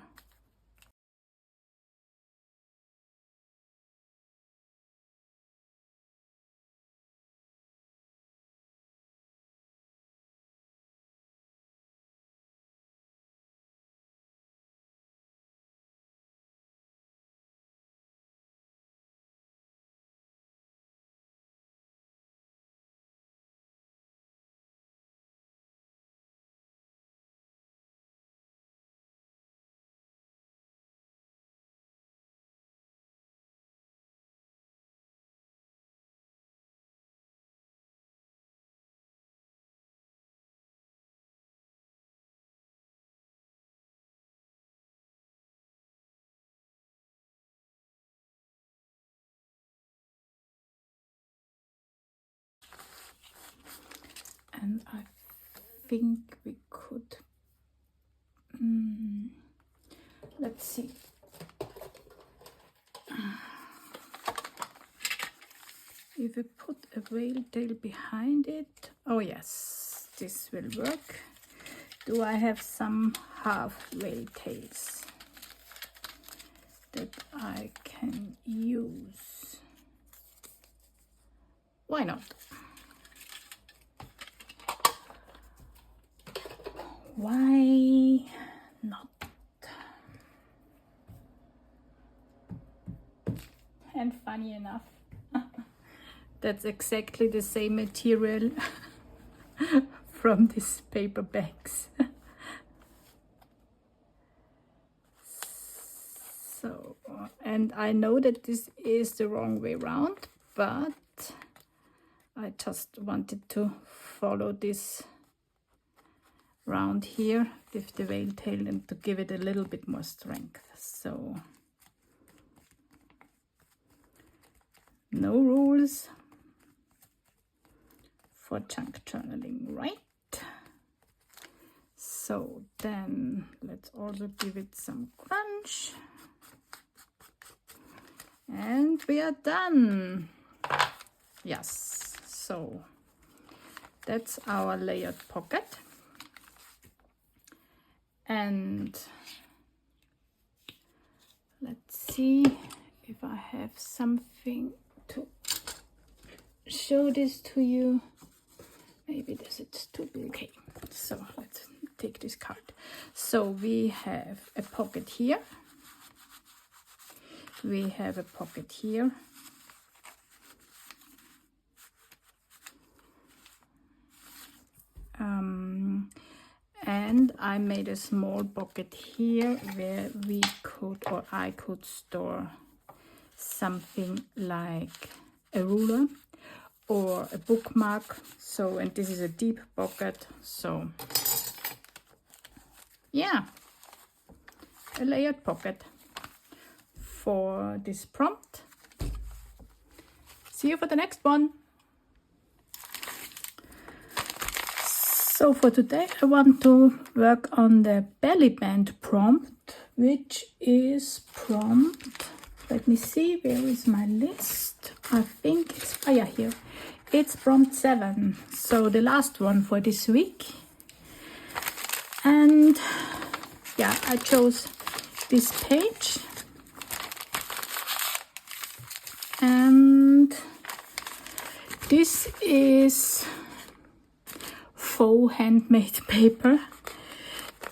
and I think we could, let's see. If we put a whale tail behind it, oh yes, this will work. Do I have some half whale tails that I can use? Why not? Why not? And funny enough, that's exactly the same material from these paper bags. So, and I know that this is the wrong way around, but I just wanted to follow this round here with the whale tail and to give it a little bit more strength. So no rules for junk journaling, right? So then let's also give it some crunch. And we are done. Yes, so that's our layered pocket. And let's see if I have something to show this to you. Maybe this is too big. Okay, so let's take this card. So we have a pocket here. We have a pocket here. And I made a small pocket here where we could, or I could store something like a ruler or a bookmark. So, and this is a deep pocket. So yeah, a layered pocket for this prompt. See you for the next one. So for today I want to work on the belly band prompt, which is prompt, let me see, where is my list? I think it's, oh yeah, here. It's prompt 7, so the last one for this week. And yeah, I chose this page. And this is faux handmade paper.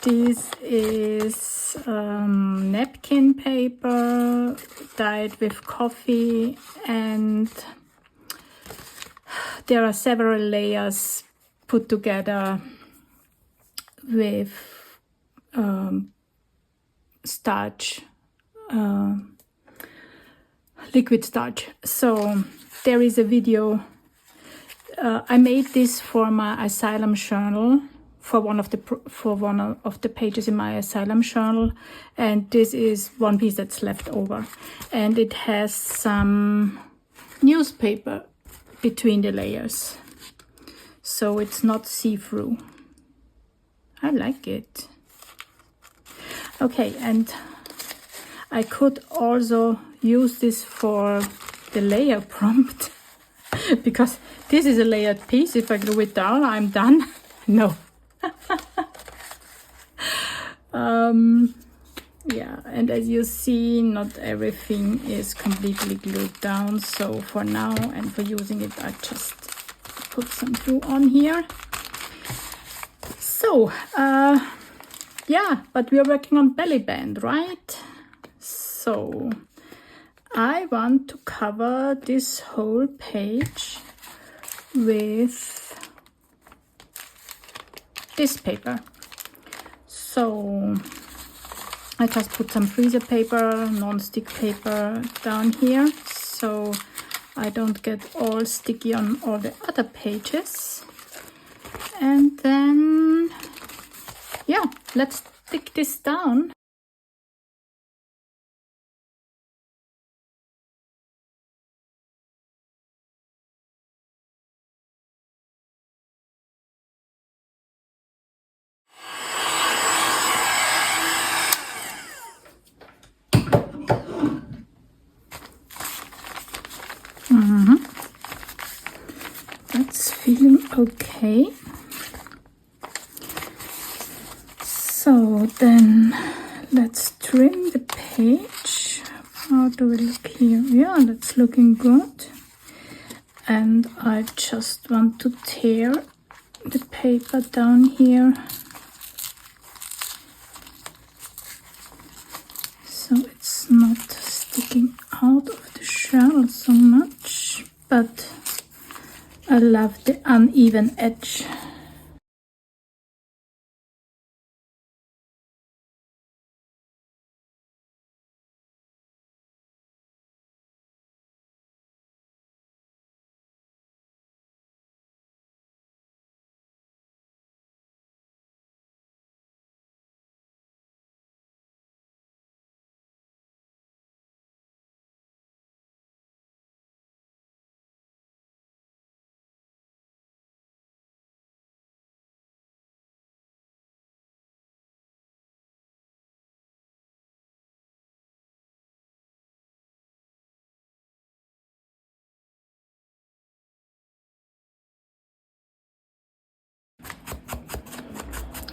This is napkin paper dyed with coffee, and there are several layers put together with starch, liquid starch. So there is a video. I made this for my asylum journal, for one of the pages in my asylum journal, and this is one piece that's left over, and it has some newspaper between the layers, so it's not see-through. I like it. Okay, and I could also use this for the layer prompt because this is a layered piece. If I glue it down, I'm done. No. Yeah, and as you see, not everything is completely glued down. So for now and for using it, I just put some glue on here. So, yeah, but we are working on belly band, right? So I want to cover this whole page with this paper. So I just put some freezer paper, non-stick paper down here, so I don't get all sticky on all the other pages. And then, yeah, let's stick this down. Okay. So then let's trim the page. How do we look here? Yeah, that's looking good. And I just want to tear the paper down here so it's not sticking out of the shell so much, but I love the uneven edge.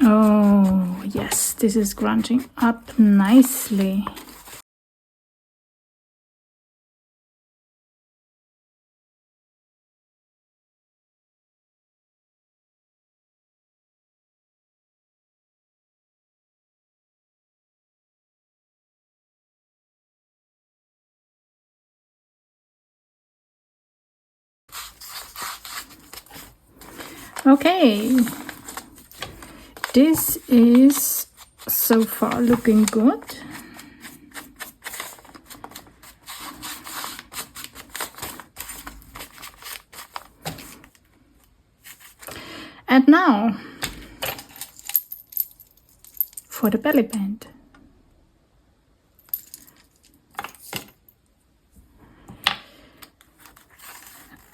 Oh yes, this is scrunching up nicely. Okay, this is so far looking good. And now for the belly band.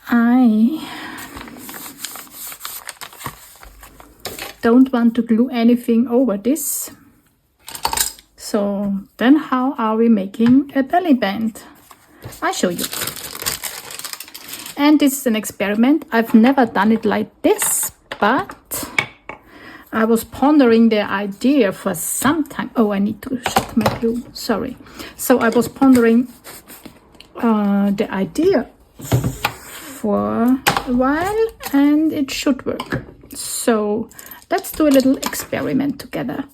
I don't want to glue anything over this. So then how are we making a belly band? I'll show you. And this is an experiment. I've never done it like this, but I was pondering the idea for some time. Oh, I need to shut my glue, sorry. So I was pondering the idea for a while, and it should work. So let's do a little experiment together.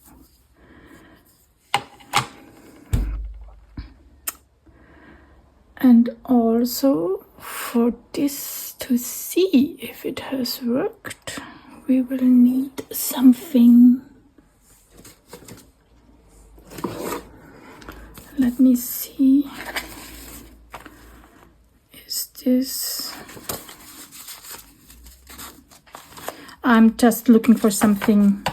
And also for this to see if it has worked, we will need something. Let me see. Is this? I'm just looking for something.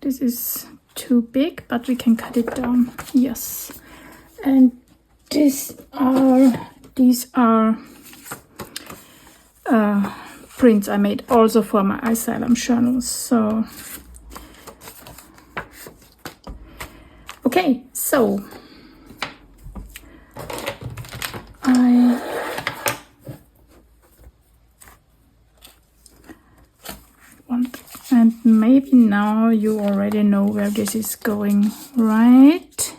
This is too big, but we can cut it down. Yes. And these are prints I made also for my asylum journals. So okay, so I want, and maybe now you already know where this is going, right?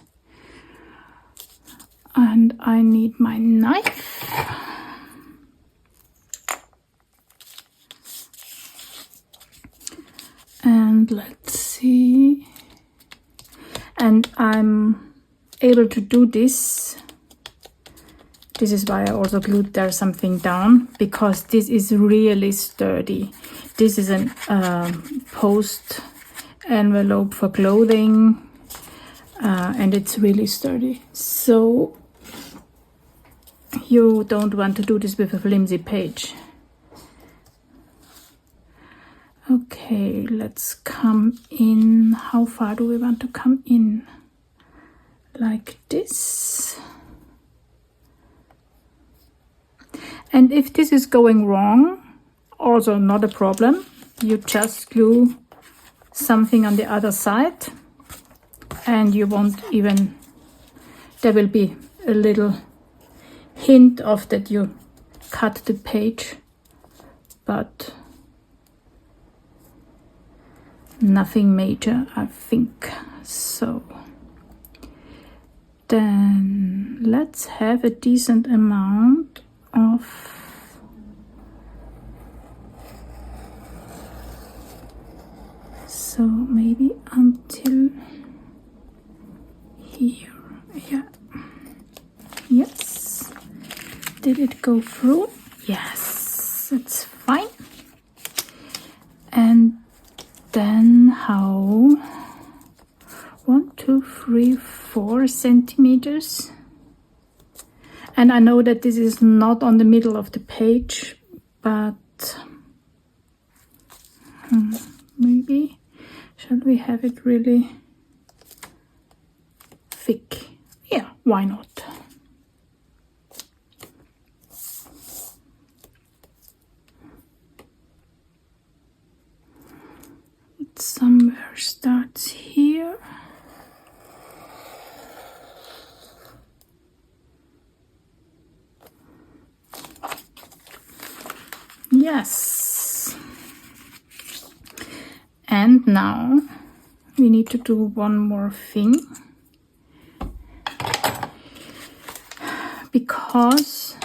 And I need my knife. And let's see. And I'm able to do this. This is why I also glued there something down, because this is really sturdy. This is an post envelope for clothing, and it's really sturdy. So you don't want to do this with a flimsy page. Okay, let's come in. How far do we want to come in? Like this. And if this is going wrong, also not a problem. You just glue something on the other side, and you won't even, there will be a little hint of that you cut the page, but nothing major, I think. So then let's have a decent amount of so maybe until here. Yeah. Yes. Did it go through? Yes, it's fine. And then how? 1, 2, 3, 4 centimeters. And I know that this is not on the middle of the page, but maybe shall we have it really thick? Yeah, why not? It somewhere starts here. Yes. And now we need to do one more thing, because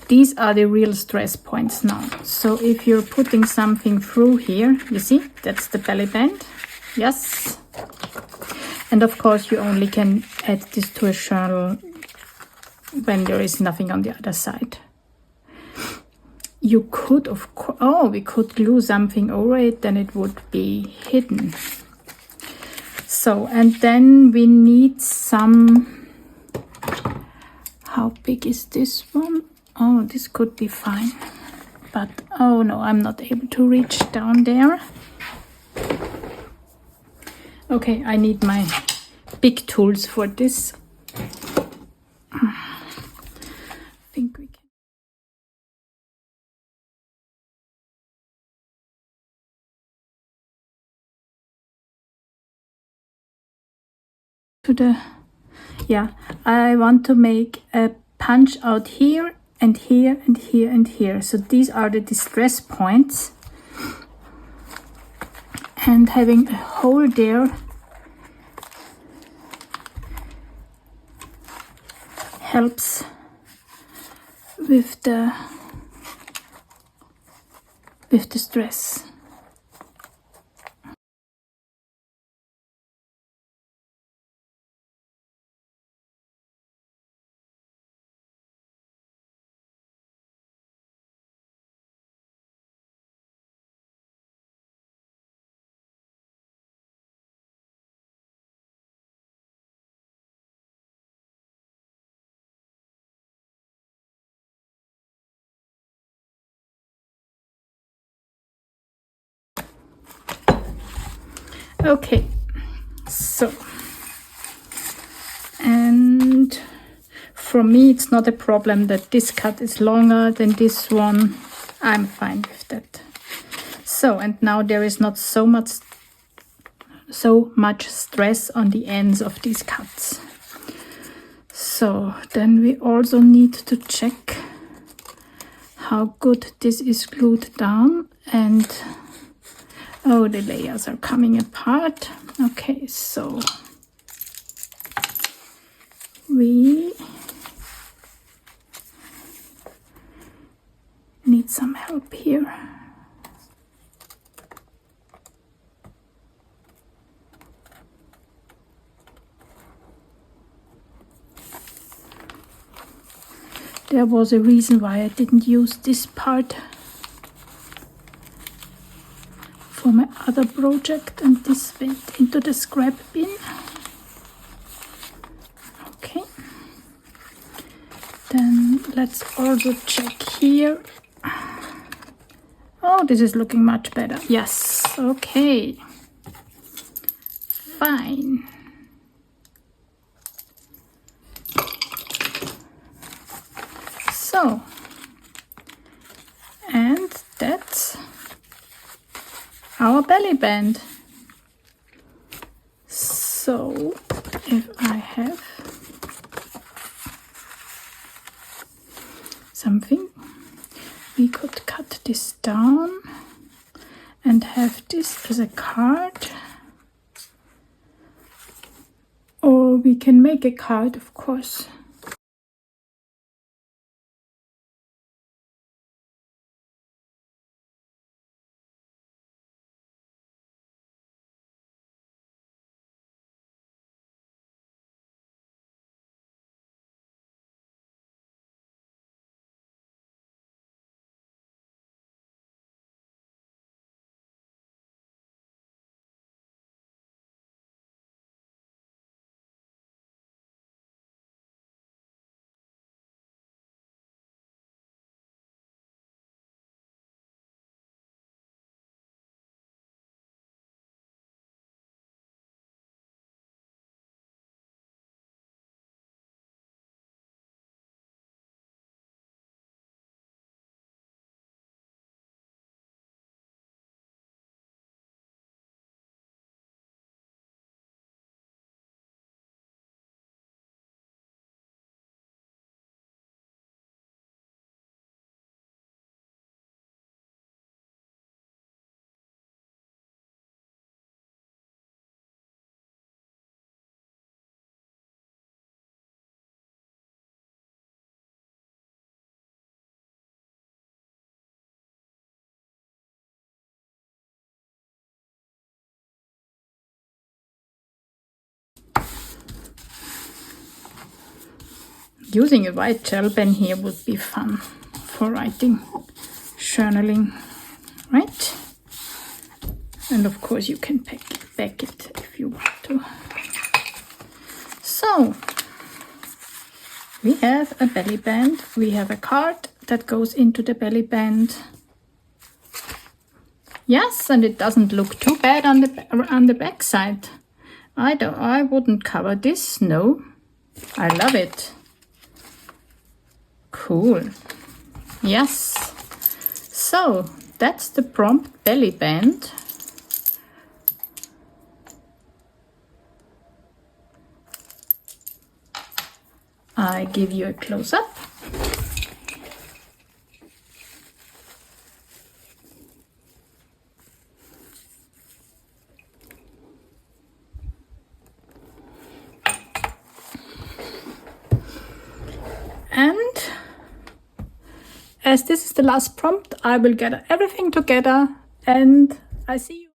these are the real stress points now. So if you're putting something through here, you see, that's the belly band. Yes. And of course you only can add this to a journal when there is nothing on the other side. You could, of course, oh, we could glue something over it, then it would be hidden. So, and then we need some, how big is this one? Oh, this could be fine. But, oh no, I'm not able to reach down there. Okay, I need my big tools for this. I think we can. To the, yeah, I want to make a punch out here and here and here and here. So these are the distress points. And having a hole there helps with the stress. Okay, so, and for me it's not a problem that this cut is longer than this one. I'm fine with that. So, and now there is not so much stress on the ends of these cuts. So then we also need to check how good this is glued down, and oh, the layers are coming apart. Okay, so we need some help here. There was a reason why I didn't use this part for my other project, and this went into the scrap bin. Okay, then let's also check here. Oh, this is looking much better. Yes, okay, fine. So, and that's our belly band. So if I have something, we could cut this down and have this as a card. Or we can make a card, of course. Using a white gel pen here would be fun for writing, journaling, right? And of course you can back it if you want to. So we have a belly band, we have a card that goes into the belly band. Yes, and it doesn't look too bad on the back side. I wouldn't cover this, no. I love it. Cool. Yes. So that's the prompt belly band. I give you a close-up. And as this is the last prompt, I will get everything together and I see you.